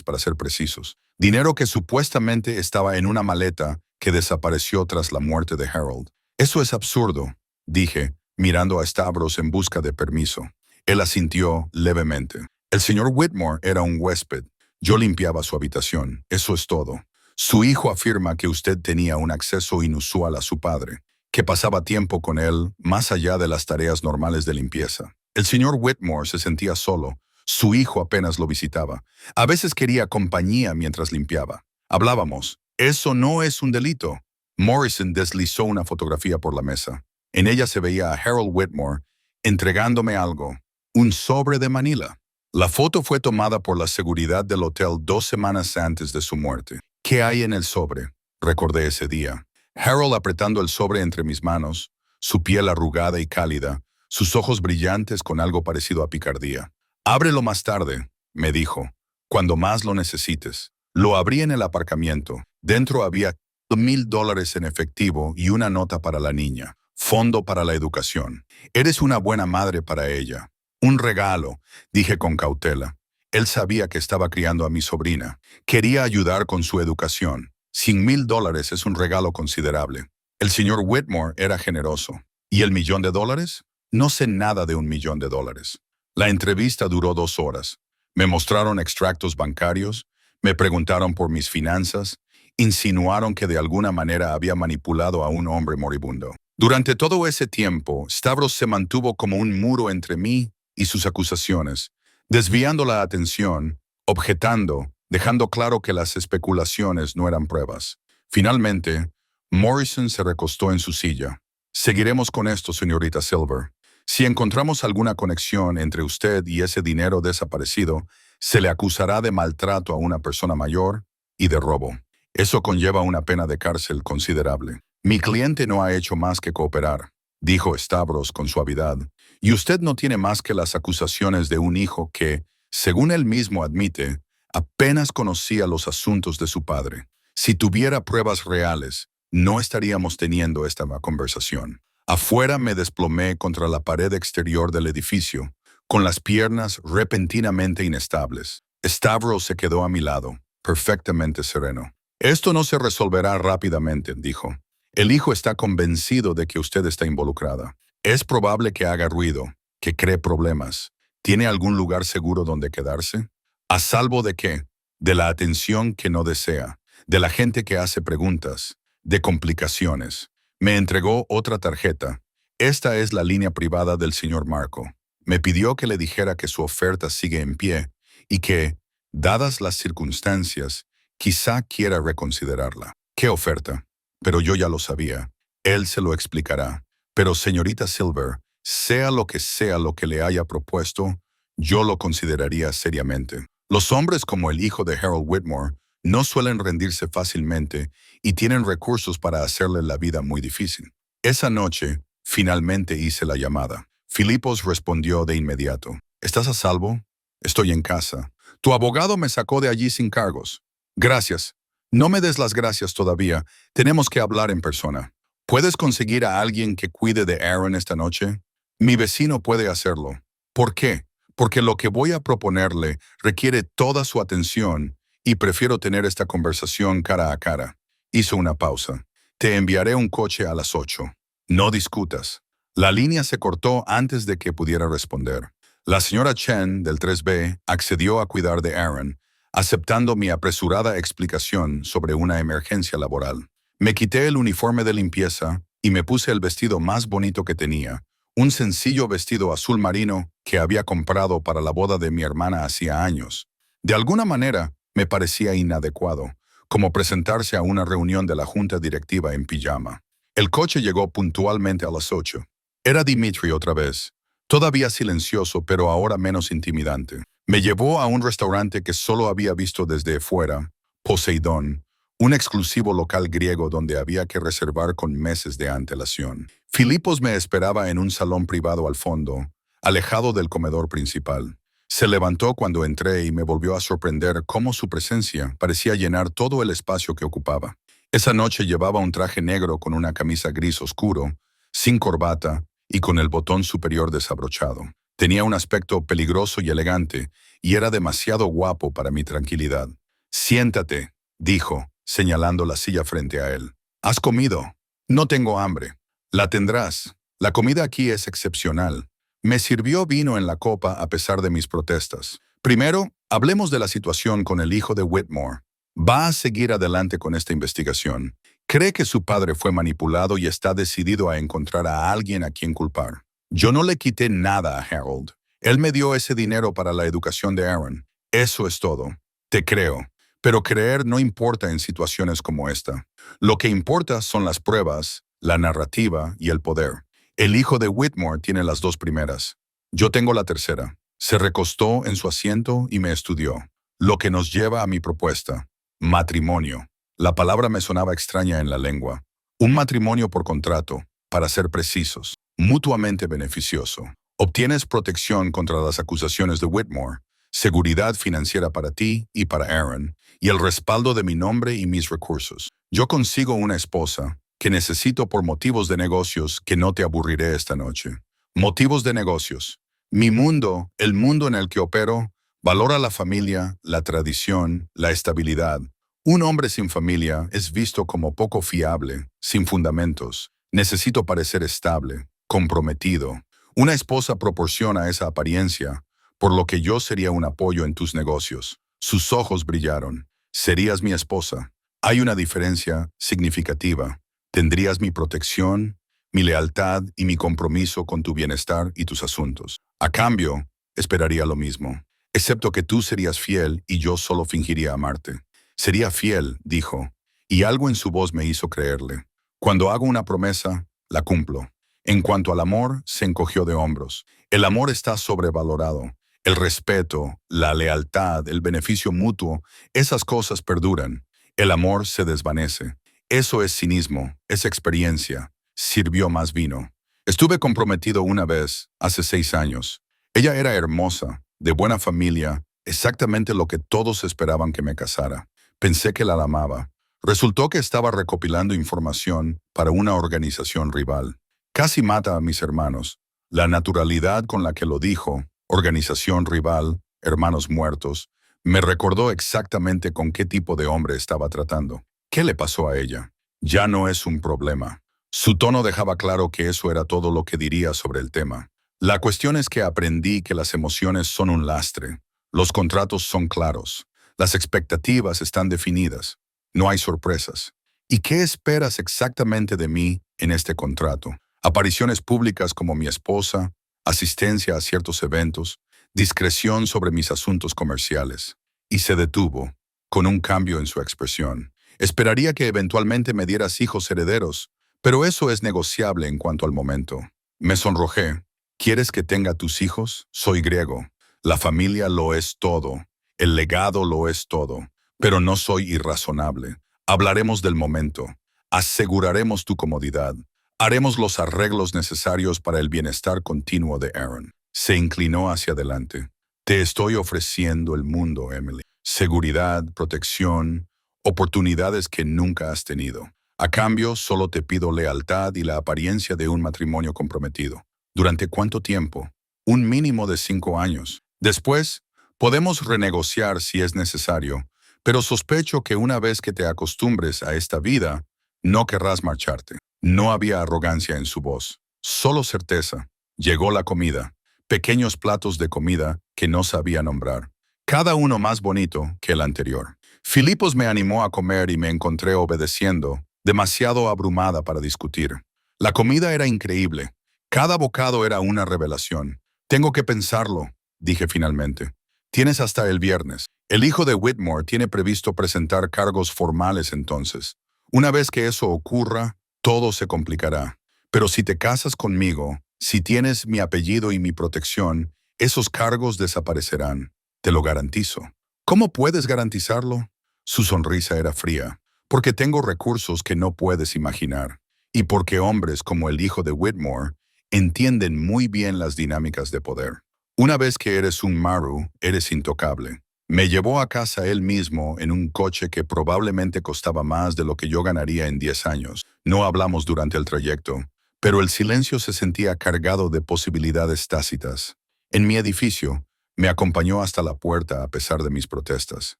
para ser precisos. Dinero que supuestamente estaba en una maleta que desapareció tras la muerte de Harold. Eso es absurdo, dije, mirando a Stavros en busca de permiso. Él asintió levemente. El señor Whitmore era un huésped. Yo limpiaba su habitación, eso es todo. Su hijo afirma que usted tenía un acceso inusual a su padre, que pasaba tiempo con él más allá de las tareas normales de limpieza. El señor Whitmore se sentía solo. Su hijo apenas lo visitaba. A veces quería compañía mientras limpiaba. Hablábamos. Eso no es un delito. Morrison deslizó una fotografía por la mesa. En ella se veía a Harold Whitmore entregándome algo, un sobre de Manila. La foto fue tomada por la seguridad del hotel 2 semanas antes de su muerte. ¿Qué hay en el sobre? Recordé ese día. Harold apretando el sobre entre mis manos, su piel arrugada y cálida, sus ojos brillantes con algo parecido a picardía. Ábrelo más tarde, me dijo, cuando más lo necesites. Lo abrí en el aparcamiento. Dentro había $1,000 en efectivo y una nota para la niña. Fondo para la educación. Eres una buena madre para ella. Un regalo, dije con cautela. Él sabía que estaba criando a mi sobrina. Quería ayudar con su educación. $100,000 es un regalo considerable. El señor Whitmore era generoso. ¿Y el $1,000,000? No sé nada de $1,000,000. La entrevista duró 2 horas. Me mostraron extractos bancarios, me preguntaron por mis finanzas, insinuaron que de alguna manera había manipulado a un hombre moribundo. Durante todo ese tiempo, Stavros se mantuvo como un muro entre mí y sus acusaciones, desviando la atención, objetando, dejando claro que las especulaciones no eran pruebas. Finalmente, Morrison se recostó en su silla. Seguiremos con esto, señorita Silver. Si encontramos alguna conexión entre usted y ese dinero desaparecido, se le acusará de maltrato a una persona mayor y de robo. Eso conlleva una pena de cárcel considerable. Mi cliente no ha hecho más que cooperar, dijo Stavros con suavidad, y usted no tiene más que las acusaciones de un hijo que, según él mismo admite, apenas conocía los asuntos de su padre. Si tuviera pruebas reales, no estaríamos teniendo esta conversación. Afuera me desplomé contra la pared exterior del edificio, con las piernas repentinamente inestables. Stavros se quedó a mi lado, perfectamente sereno. Esto no se resolverá rápidamente, dijo. El hijo está convencido de que usted está involucrada. Es probable que haga ruido, que cree problemas. ¿Tiene algún lugar seguro donde quedarse? ¿A salvo de qué? De la atención que no desea, de la gente que hace preguntas, de complicaciones. Me entregó otra tarjeta. Esta es la línea privada del señor Marco. Me pidió que le dijera que su oferta sigue en pie y que, dadas las circunstancias, quizá quiera reconsiderarla. ¿Qué oferta? Pero yo ya lo sabía. Él se lo explicará. Pero, señorita Silver, sea lo que le haya propuesto, yo lo consideraría seriamente. Los hombres como el hijo de Harold Whitmore no suelen rendirse fácilmente y tienen recursos para hacerle la vida muy difícil. Esa noche, finalmente hice la llamada. Filipos respondió de inmediato. ¿Estás a salvo? Estoy en casa. Tu abogado me sacó de allí sin cargos. Gracias. No me des las gracias todavía. Tenemos que hablar en persona. ¿Puedes conseguir a alguien que cuide de Aaron esta noche? Mi vecino puede hacerlo. ¿Por qué? Porque lo que voy a proponerle requiere toda su atención y prefiero tener esta conversación cara a cara. Hizo una pausa. Te enviaré un coche a las 8. No discutas. La línea se cortó antes de que pudiera responder. La señora Chen, del 3B, accedió a cuidar de Aaron, aceptando mi apresurada explicación sobre una emergencia laboral. Me quité el uniforme de limpieza y me puse el vestido más bonito que tenía, un sencillo vestido azul marino que había comprado para la boda de mi hermana hacía años. De alguna manera, me parecía inadecuado, como presentarse a una reunión de la junta directiva en pijama. El coche llegó puntualmente a las 8. Era Dimitri otra vez, todavía silencioso pero ahora menos intimidante. Me llevó a un restaurante que solo había visto desde fuera, Poseidón, un exclusivo local griego donde había que reservar con meses de antelación. Filipos me esperaba en un salón privado al fondo, alejado del comedor principal. Se levantó cuando entré y me volvió a sorprender cómo su presencia parecía llenar todo el espacio que ocupaba. Esa noche llevaba un traje negro con una camisa gris oscuro, sin corbata y con el botón superior desabrochado. Tenía un aspecto peligroso y elegante, y era demasiado guapo para mi tranquilidad. «Siéntate», dijo, señalando la silla frente a él. «¿Has comido?» «No tengo hambre». «La tendrás. La comida aquí es excepcional». Me sirvió vino en la copa a pesar de mis protestas. «Primero, hablemos de la situación con el hijo de Whitmore. Va a seguir adelante con esta investigación. Cree que su padre fue manipulado y está decidido a encontrar a alguien a quien culpar. Yo no le quité nada a Harold. Él me dio ese dinero para la educación de Aaron. Eso es todo. Te creo. Pero creer no importa en situaciones como esta. Lo que importa son las pruebas, la narrativa y el poder. El hijo de Whitmore tiene las dos primeras. Yo tengo la tercera. Se recostó en su asiento y me estudió. Lo que nos lleva a mi propuesta. Matrimonio. La palabra me sonaba extraña en la lengua. Un matrimonio por contrato, para ser precisos, mutuamente beneficioso. Obtienes protección contra las acusaciones de Whitmore, seguridad financiera para ti y para Aaron, y el respaldo de mi nombre y mis recursos. Yo consigo una esposa que necesito por motivos de negocios que no te aburriré esta noche. Motivos de negocios. Mi mundo, el mundo en el que opero, valora la familia, la tradición, la estabilidad. Un hombre sin familia es visto como poco fiable, sin fundamentos. Necesito parecer estable, comprometido. Una esposa proporciona esa apariencia, por lo que yo sería un apoyo en tus negocios. Sus ojos brillaron. Serías mi esposa. Hay una diferencia significativa. Tendrías mi protección, mi lealtad y mi compromiso con tu bienestar y tus asuntos. A cambio, esperaría lo mismo, excepto que tú serías fiel y yo solo fingiría amarte. Sería fiel, dijo, y algo en su voz me hizo creerle. Cuando hago una promesa, la cumplo. En cuanto al amor, se encogió de hombros. El amor está sobrevalorado. El respeto, la lealtad, el beneficio mutuo, esas cosas perduran. El amor se desvanece. Eso es cinismo, es experiencia. Sirvió más vino. Estuve comprometido una vez, hace 6 años. Ella era hermosa, de buena familia, exactamente lo que todos esperaban que me casara. Pensé que la amaba. Resultó que estaba recopilando información para una organización rival. Casi mata a mis hermanos. La naturalidad con la que lo dijo, organización rival, hermanos muertos, me recordó exactamente con qué tipo de hombre estaba tratando. ¿Qué le pasó a ella? Ya no es un problema. Su tono dejaba claro que eso era todo lo que diría sobre el tema. La cuestión es que aprendí que las emociones son un lastre. Los contratos son claros. Las expectativas están definidas. No hay sorpresas. ¿Y qué esperas exactamente de mí en este contrato? Apariciones públicas como mi esposa, asistencia a ciertos eventos, discreción sobre mis asuntos comerciales. Y se detuvo, con un cambio en su expresión. Esperaría que eventualmente me dieras hijos herederos, pero eso es negociable en cuanto al momento. Me sonrojé. ¿Quieres que tenga tus hijos? Soy griego. La familia lo es todo. El legado lo es todo. Pero no soy irrazonable. Hablaremos del momento. Aseguraremos tu comodidad. Haremos los arreglos necesarios para el bienestar continuo de Aaron. Se inclinó hacia adelante. Te estoy ofreciendo el mundo, Emily. Seguridad, protección, oportunidades que nunca has tenido. A cambio, solo te pido lealtad y la apariencia de un matrimonio comprometido. ¿Durante cuánto tiempo? Un mínimo de 5 años. Después, podemos renegociar si es necesario, pero sospecho que una vez que te acostumbres a esta vida, no querrás marcharte. No había arrogancia en su voz, solo certeza. Llegó la comida, pequeños platos de comida que no sabía nombrar, cada uno más bonito que el anterior. Filipos me animó a comer y me encontré obedeciendo, demasiado abrumada para discutir. La comida era increíble. Cada bocado era una revelación. Tengo que pensarlo, dije finalmente. Tienes hasta el viernes. El hijo de Whitmore tiene previsto presentar cargos formales entonces. Una vez que eso ocurra, todo se complicará. Pero si te casas conmigo, si tienes mi apellido y mi protección, esos cargos desaparecerán. Te lo garantizo. ¿Cómo puedes garantizarlo? Su sonrisa era fría. Porque tengo recursos que no puedes imaginar. Y porque hombres como el hijo de Whitmore entienden muy bien las dinámicas de poder. Una vez que eres un Maru, eres intocable. Me llevó a casa él mismo en un coche que probablemente costaba más de lo que yo ganaría en 10 años. No hablamos durante el trayecto, pero el silencio se sentía cargado de posibilidades tácitas. En mi edificio, me acompañó hasta la puerta a pesar de mis protestas.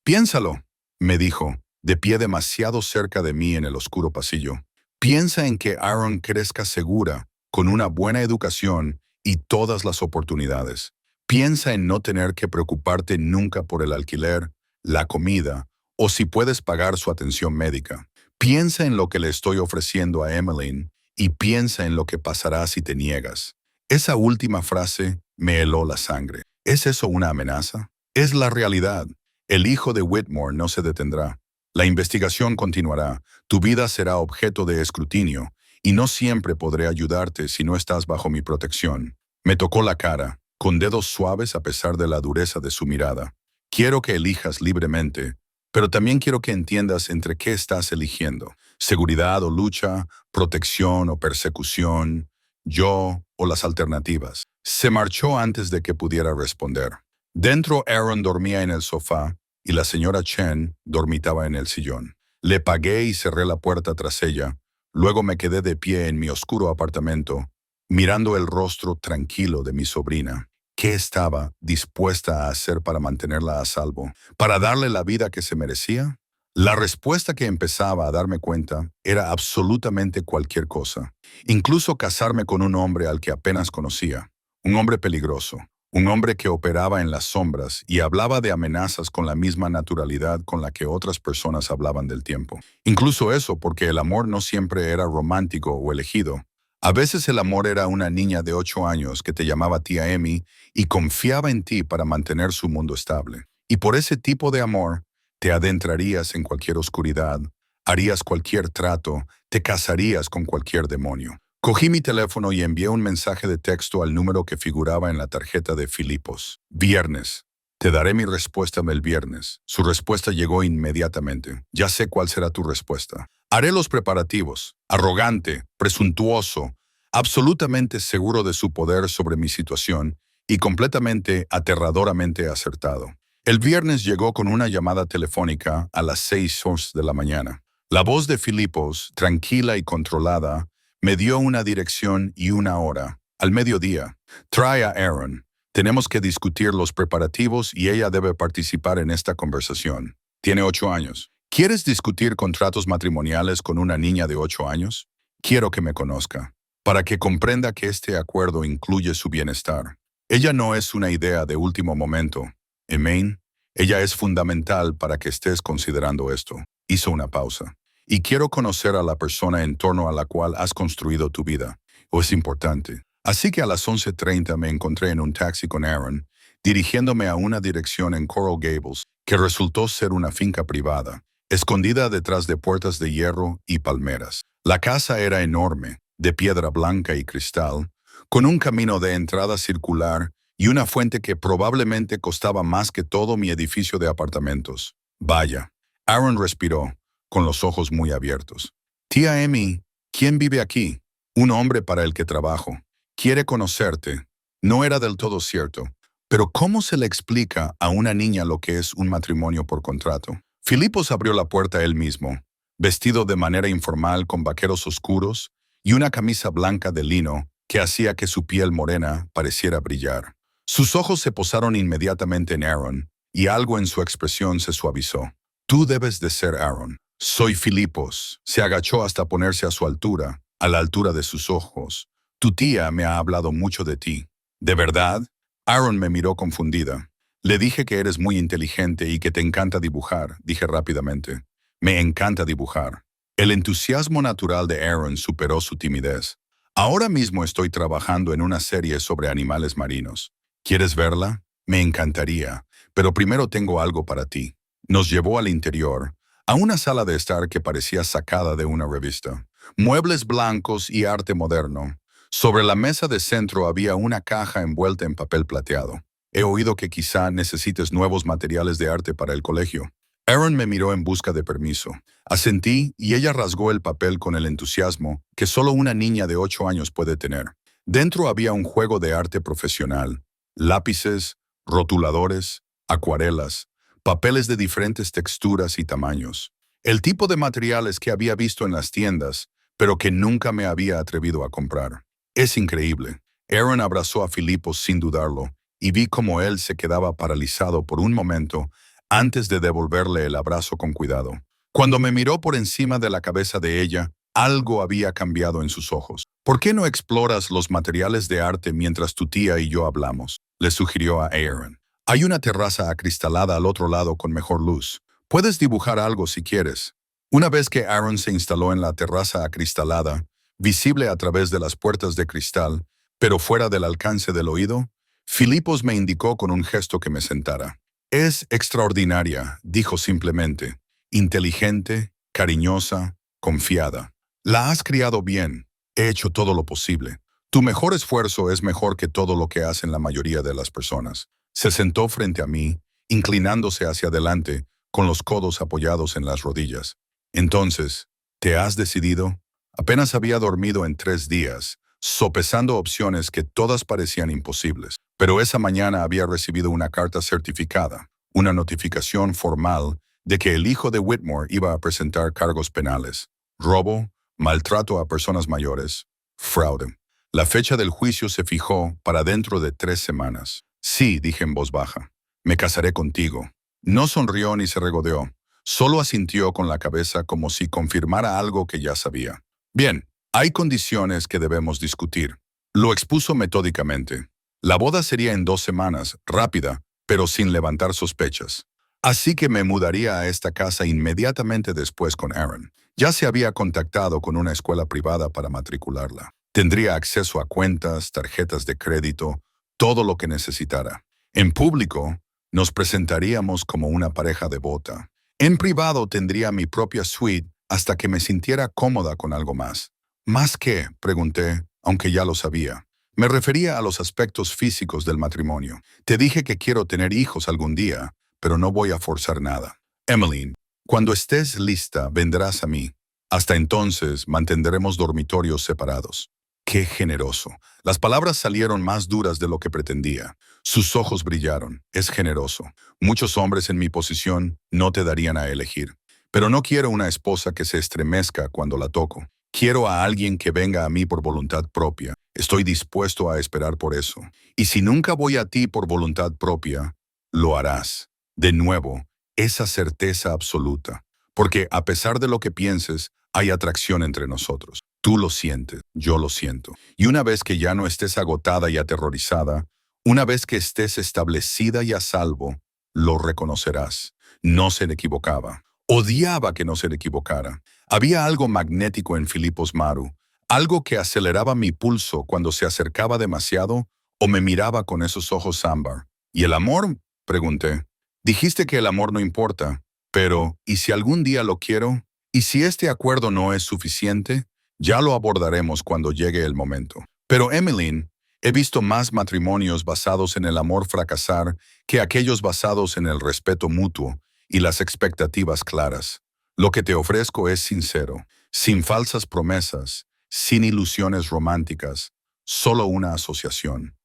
Piénsalo, me dijo, de pie demasiado cerca de mí en el oscuro pasillo. Piensa en que Aaron crezca segura, con una buena educación y todas las oportunidades. Piensa en no tener que preocuparte nunca por el alquiler, la comida o si puedes pagar su atención médica. Piensa en lo que le estoy ofreciendo a Emmeline y piensa en lo que pasará si te niegas. Esa última frase me heló la sangre. ¿Es eso una amenaza? Es la realidad. El hijo de Whitmore no se detendrá. La investigación continuará. Tu vida será objeto de escrutinio, y no siempre podré ayudarte si no estás bajo mi protección. Me tocó la cara, con dedos suaves a pesar de la dureza de su mirada. Quiero que elijas libremente, pero también quiero que entiendas entre qué estás eligiendo. Seguridad o lucha, protección o persecución, yo o las alternativas. Se marchó antes de que pudiera responder. Dentro, Aaron dormía en el sofá y la señora Chen dormitaba en el sillón. Le pagué y cerré la puerta tras ella. Luego me quedé de pie en mi oscuro apartamento, mirando el rostro tranquilo de mi sobrina. ¿Qué estaba dispuesta a hacer para mantenerla a salvo? ¿Para darle la vida que se merecía? La respuesta que empezaba a darme cuenta era absolutamente cualquier cosa. Incluso casarme con un hombre al que apenas conocía. Un hombre peligroso. Un hombre que operaba en las sombras y hablaba de amenazas con la misma naturalidad con la que otras personas hablaban del tiempo. Incluso eso porque el amor no siempre era romántico o elegido. A veces el amor era una niña de 8 años que te llamaba tía Emmy y confiaba en ti para mantener su mundo estable. Y por ese tipo de amor, te adentrarías en cualquier oscuridad, harías cualquier trato, te casarías con cualquier demonio. Cogí mi teléfono y envié un mensaje de texto al número que figuraba en la tarjeta de Filipos. Viernes. Te daré mi respuesta el viernes. Su respuesta llegó inmediatamente. Ya sé cuál será tu respuesta. Haré los preparativos. Arrogante, presuntuoso, absolutamente seguro de su poder sobre mi situación y completamente aterradoramente acertado. El viernes llegó con una llamada telefónica a las 6 de la mañana. La voz de Filipos, tranquila y controlada, me dio una dirección y una hora. Al mediodía. Trae a Aaron. Tenemos que discutir los preparativos y ella debe participar en esta conversación. Tiene 8 años. ¿Quieres discutir contratos matrimoniales con una niña de 8 años? Quiero que me conozca, para que comprenda que este acuerdo incluye su bienestar. Ella no es una idea de último momento. Emaine, ella es fundamental para que estés considerando esto. Hizo una pausa. Y quiero conocer a la persona en torno a la cual has construido tu vida. O es importante. Así que a las 11:30 me encontré en un taxi con Aaron, dirigiéndome a una dirección en Coral Gables, que resultó ser una finca privada, escondida detrás de puertas de hierro y palmeras. La casa era enorme, de piedra blanca y cristal, con un camino de entrada circular y una fuente que probablemente costaba más que todo mi edificio de apartamentos. Vaya. Aaron respiró, con los ojos muy abiertos. Tía Emmy, ¿quién vive aquí? Un hombre para el que trabajo. Quiere conocerte. No era del todo cierto. Pero ¿cómo se le explica a una niña lo que es un matrimonio por contrato? Filipos abrió la puerta él mismo, vestido de manera informal con vaqueros oscuros y una camisa blanca de lino que hacía que su piel morena pareciera brillar. Sus ojos se posaron inmediatamente en Aaron, y algo en su expresión se suavizó. Tú debes de ser Aaron. Soy Filipos. Se agachó hasta ponerse a su altura, a la altura de sus ojos. Tu tía me ha hablado mucho de ti. ¿De verdad? Aaron me miró confundida. Le dije que eres muy inteligente y que te encanta dibujar, dije rápidamente. Me encanta dibujar. El entusiasmo natural de Aaron superó su timidez. Ahora mismo estoy trabajando en una serie sobre animales marinos. ¿Quieres verla? Me encantaría, pero primero tengo algo para ti. Nos llevó al interior, a una sala de estar que parecía sacada de una revista. Muebles blancos y arte moderno. Sobre la mesa de centro había una caja envuelta en papel plateado. He oído que quizá necesites nuevos materiales de arte para el colegio. Aaron me miró en busca de permiso. Asentí y ella rasgó el papel con el entusiasmo que solo una niña de 8 años puede tener. Dentro había un juego de arte profesional. Lápices, rotuladores, acuarelas, papeles de diferentes texturas y tamaños. El tipo de materiales que había visto en las tiendas, pero que nunca me había atrevido a comprar. Es increíble. Aaron abrazó a Filipos sin dudarlo, y vi cómo él se quedaba paralizado por un momento antes de devolverle el abrazo con cuidado. Cuando me miró por encima de la cabeza de ella, algo había cambiado en sus ojos. ¿Por qué no exploras los materiales de arte mientras tu tía y yo hablamos?, le sugirió a Aaron. Hay una terraza acristalada al otro lado con mejor luz. Puedes dibujar algo si quieres. Una vez que Aaron se instaló en la terraza acristalada, visible a través de las puertas de cristal, pero fuera del alcance del oído, Filipos me indicó con un gesto que me sentara. Es extraordinaria, dijo simplemente. Inteligente, cariñosa, confiada. La has criado bien. He hecho todo lo posible. Tu mejor esfuerzo es mejor que todo lo que hacen la mayoría de las personas. Se sentó frente a mí, inclinándose hacia adelante, con los codos apoyados en las rodillas. Entonces, ¿te has decidido? Apenas había dormido en 3 días, sopesando opciones que todas parecían imposibles. Pero esa mañana había recibido una carta certificada, una notificación formal de que el hijo de Whitmore iba a presentar cargos penales: robo, maltrato a personas mayores, fraude. La fecha del juicio se fijó para dentro de 3 semanas. Sí, dije en voz baja, me casaré contigo. No sonrió ni se regodeó, solo asintió con la cabeza como si confirmara algo que ya sabía. Bien, hay condiciones que debemos discutir. Lo expuso metódicamente. La boda sería en 2 semanas, rápida, pero sin levantar sospechas. Así que me mudaría a esta casa inmediatamente después con Aaron. Ya se había contactado con una escuela privada para matricularla. Tendría acceso a cuentas, tarjetas de crédito, todo lo que necesitara. En público, nos presentaríamos como una pareja devota. En privado tendría mi propia suite hasta que me sintiera cómoda con algo más. ¿Más qué?, pregunté, aunque ya lo sabía. Me refería a los aspectos físicos del matrimonio. Te dije que quiero tener hijos algún día, pero no voy a forzar nada. Emmeline, cuando estés lista, vendrás a mí. Hasta entonces, mantendremos dormitorios separados. ¡Qué generoso! Las palabras salieron más duras de lo que pretendía. Sus ojos brillaron. Es generoso. Muchos hombres en mi posición no te darían a elegir. Pero no quiero una esposa que se estremezca cuando la toco. Quiero a alguien que venga a mí por voluntad propia. Estoy dispuesto a esperar por eso. Y si nunca voy a ti por voluntad propia, lo harás. De nuevo, esa certeza absoluta. Porque a pesar de lo que pienses, hay atracción entre nosotros. Tú lo sientes, yo lo siento. Y una vez que ya no estés agotada y aterrorizada, una vez que estés establecida y a salvo, lo reconocerás. No se le equivocaba. Odiaba que no se le equivocara. Había algo magnético en Filipos Maru, algo que aceleraba mi pulso cuando se acercaba demasiado o me miraba con esos ojos ámbar. ¿Y el amor?, pregunté. Dijiste que el amor no importa, pero ¿y si algún día lo quiero? ¿Y si este acuerdo no es suficiente? Ya lo abordaremos cuando llegue el momento. Pero Emmeline, he visto más matrimonios basados en el amor fracasar que aquellos basados en el respeto mutuo y las expectativas claras. Lo que te ofrezco es sincero, sin falsas promesas, sin ilusiones románticas, solo una asociación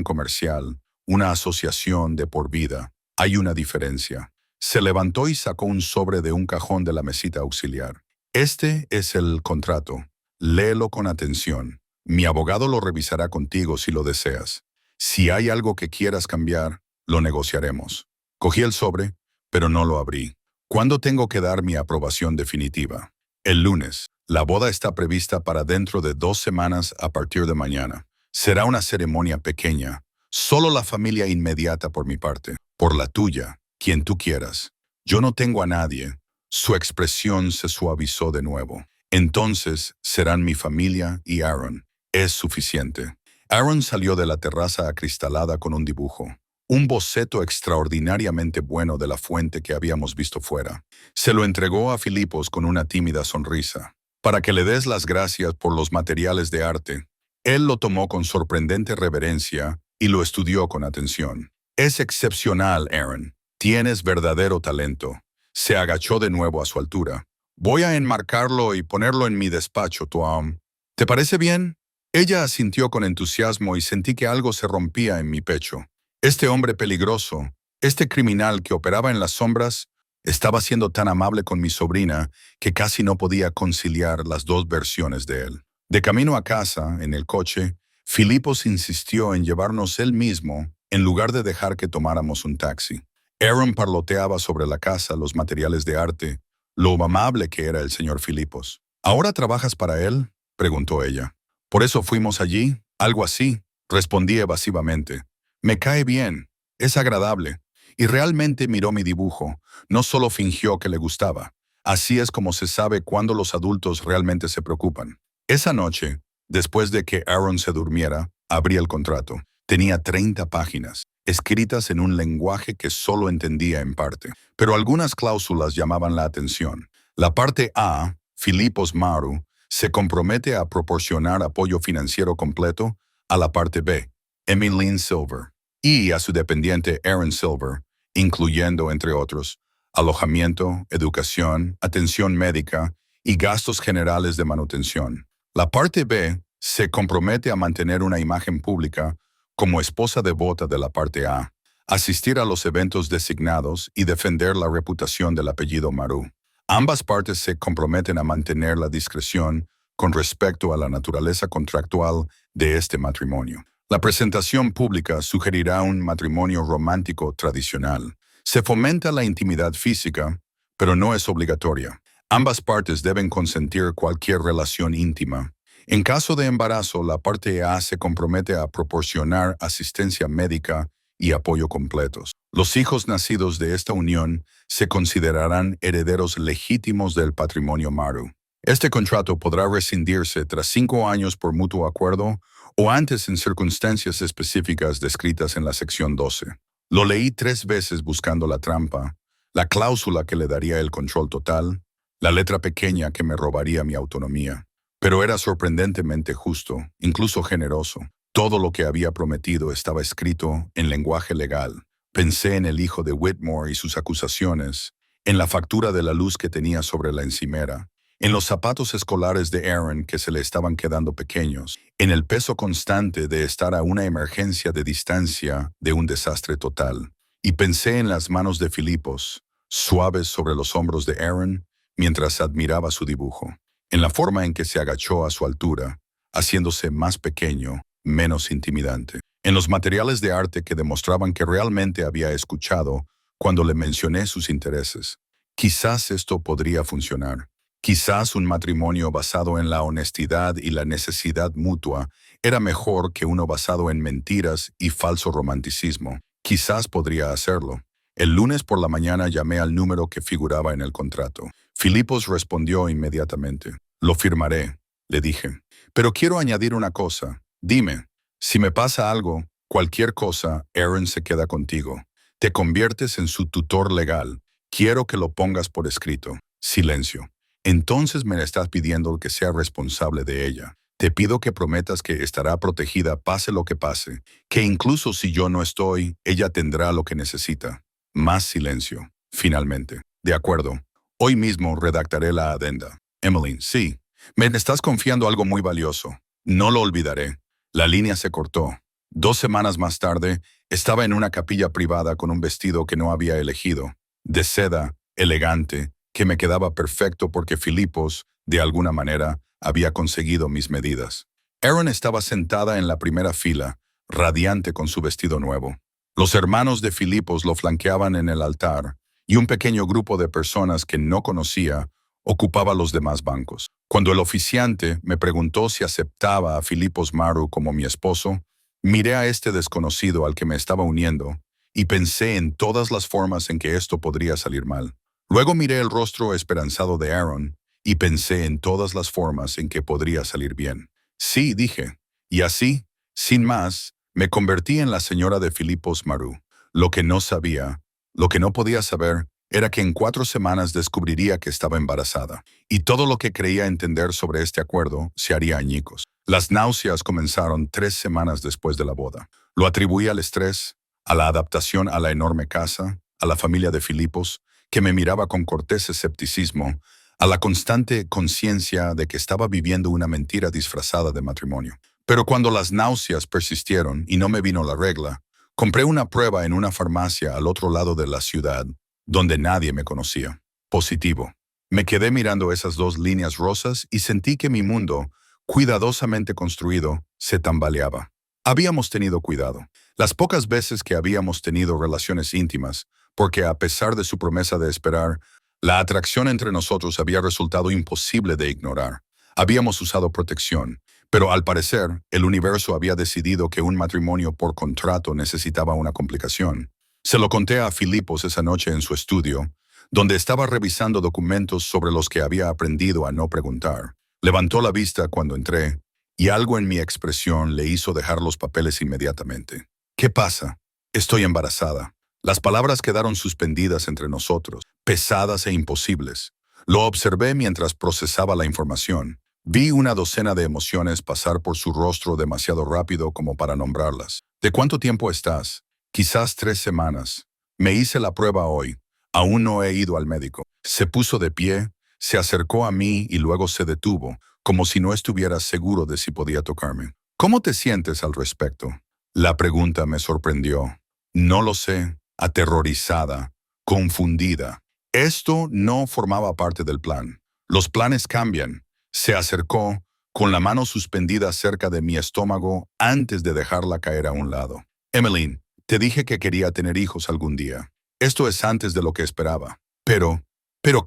comercial, una asociación de por vida. Hay una diferencia. Se levantó y sacó un sobre de un cajón de la mesita auxiliar. Este es el contrato. Léelo con atención. Mi abogado lo revisará contigo si lo deseas. Si hay algo que quieras cambiar, lo negociaremos. Cogí el sobre, pero no lo abrí. ¿Cuándo tengo que dar mi aprobación definitiva? El lunes. La boda está prevista para dentro de 2 semanas a partir de mañana. Será una ceremonia pequeña. Solo la familia inmediata por mi parte. Por la tuya, quien tú quieras. Yo no tengo a nadie. Su expresión se suavizó de nuevo. Entonces serán mi familia y Aaron. Es suficiente. Aaron salió de la terraza acristalada con un dibujo. Un boceto extraordinariamente bueno de la fuente que habíamos visto fuera. Se lo entregó a Filipos con una tímida sonrisa. Para que le des las gracias por los materiales de arte. Él lo tomó con sorprendente reverencia y lo estudió con atención. Es excepcional, Aaron. Tienes verdadero talento. Se agachó de nuevo a su altura. Voy a enmarcarlo y ponerlo en mi despacho, Tom. ¿Te parece bien? Ella asintió con entusiasmo y sentí que algo se rompía en mi pecho. Este hombre peligroso, este criminal que operaba en las sombras, estaba siendo tan amable con mi sobrina que casi no podía conciliar las dos versiones de él. De camino a casa, en el coche, Filipos insistió en llevarnos él mismo en lugar de dejar que tomáramos un taxi. Aaron parloteaba sobre la casa, los materiales de arte, lo amable que era el señor Filipos. ¿Ahora trabajas para él?, preguntó ella. Por eso fuimos allí, algo así, respondí evasivamente. Me cae bien, es agradable. Y realmente miró mi dibujo, no solo fingió que le gustaba. Así es como se sabe cuándo los adultos realmente se preocupan. Esa noche, después de que Aaron se durmiera, abrí el contrato. Tenía 30 páginas. escritas en un lenguaje que solo entendía en parte. Pero algunas cláusulas llamaban la atención. La parte A, Filipos Maru, se compromete a proporcionar apoyo financiero completo a la parte B, Emmeline Silver, y a su dependiente Aaron Silver, incluyendo, entre otros, alojamiento, educación, atención médica y gastos generales de manutención. La parte B se compromete a mantener una imagen pública como esposa devota de la parte A, asistir a los eventos designados y defender la reputación del apellido Maru. Ambas partes se comprometen a mantener la discreción con respecto a la naturaleza contractual de este matrimonio. La presentación pública sugerirá un matrimonio romántico tradicional. Se fomenta la intimidad física, pero no es obligatoria. Ambas partes deben consentir cualquier relación íntima. En caso de embarazo, la parte A se compromete a proporcionar asistencia médica y apoyo completos. Los hijos nacidos de esta unión se considerarán herederos legítimos del patrimonio Maru. Este contrato podrá rescindirse tras 5 años por mutuo acuerdo o antes en circunstancias específicas descritas en la sección 12. Lo leí 3 veces buscando la trampa, la cláusula que le daría el control total, la letra pequeña que me robaría mi autonomía. Pero era sorprendentemente justo, incluso generoso. Todo lo que había prometido estaba escrito en lenguaje legal. Pensé en el hijo de Whitmore y sus acusaciones, en la factura de la luz que tenía sobre la encimera, en los zapatos escolares de Aaron que se le estaban quedando pequeños, en el peso constante de estar a una emergencia de distancia de un desastre total. Y pensé en las manos de Filipos, suaves sobre los hombros de Aaron, mientras admiraba su dibujo, en la forma en que se agachó a su altura, haciéndose más pequeño, menos intimidante, en los materiales de arte que demostraban que realmente había escuchado cuando le mencioné sus intereses. Quizás esto podría funcionar. Quizás un matrimonio basado en la honestidad y la necesidad mutua era mejor que uno basado en mentiras y falso romanticismo. Quizás podría hacerlo. El lunes por la mañana llamé al número que figuraba en el contrato. Filipos respondió inmediatamente. «Lo firmaré», le dije. «Pero quiero añadir una cosa. Dime, si me pasa algo, cualquier cosa, Aaron se queda contigo. Te conviertes en su tutor legal. Quiero que lo pongas por escrito». Silencio. «Entonces me estás pidiendo que sea responsable de ella. Te pido que prometas que estará protegida pase lo que pase, que incluso si yo no estoy, ella tendrá lo que necesita». Más silencio. Finalmente. «De acuerdo. Hoy mismo redactaré la adenda». «Emmeline, sí. Me estás confiando algo muy valioso. No lo olvidaré». La línea se cortó. 2 semanas más tarde, estaba en una capilla privada con un vestido que no había elegido, de seda, elegante, que me quedaba perfecto porque Filipos, de alguna manera, había conseguido mis medidas. Aaron estaba sentada en la primera fila, radiante con su vestido nuevo. Los hermanos de Filipos lo flanqueaban en el altar, y un pequeño grupo de personas que no conocía ocupaba los demás bancos. Cuando el oficiante me preguntó si aceptaba a Filipos Maru como mi esposo, miré a este desconocido al que me estaba uniendo y pensé en todas las formas en que esto podría salir mal. Luego miré el rostro esperanzado de Aaron y pensé en todas las formas en que podría salir bien. «Sí», dije, y así, sin más, me convertí en la señora de Filipos Maru. Lo que no sabía, lo que no podía saber, era que en 4 semanas descubriría que estaba embarazada, y todo lo que creía entender sobre este acuerdo se haría añicos. Las náuseas comenzaron 3 semanas después de la boda. Lo atribuí al estrés, a la adaptación a la enorme casa, a la familia de Filipos, que me miraba con cortés escepticismo, a la constante conciencia de que estaba viviendo una mentira disfrazada de matrimonio. Pero cuando las náuseas persistieron y no me vino la regla, compré una prueba en una farmacia al otro lado de la ciudad, donde nadie me conocía. Positivo. Me quedé mirando esas 2 líneas rosas y sentí que mi mundo, cuidadosamente construido, se tambaleaba. Habíamos tenido cuidado. Las pocas veces que habíamos tenido relaciones íntimas, porque a pesar de su promesa de esperar, la atracción entre nosotros había resultado imposible de ignorar. Habíamos usado protección, pero al parecer, el universo había decidido que un matrimonio por contrato necesitaba una complicación. Se lo conté a Filipos esa noche en su estudio, donde estaba revisando documentos sobre los que había aprendido a no preguntar. Levantó la vista cuando entré, y algo en mi expresión le hizo dejar los papeles inmediatamente. «¿Qué pasa?», Estoy embarazada. Las palabras quedaron suspendidas entre nosotros, pesadas e imposibles. Lo observé mientras procesaba la información. Vi una docena de emociones pasar por su rostro demasiado rápido como para nombrarlas. ¿De cuánto tiempo estás? Quizás 3 semanas. Me hice la prueba hoy. Aún no he ido al médico. Se puso de pie, se acercó a mí y luego se detuvo, como si no estuviera seguro de si podía tocarme. ¿Cómo te sientes al respecto? La pregunta me sorprendió. No lo sé, aterrorizada, confundida. Esto no formaba parte del plan. Los planes cambian. Se acercó, con la mano suspendida cerca de mi estómago antes de dejarla caer a un lado. Emmeline, te dije que quería tener hijos algún día. Esto es antes de lo que esperaba. ¿Pero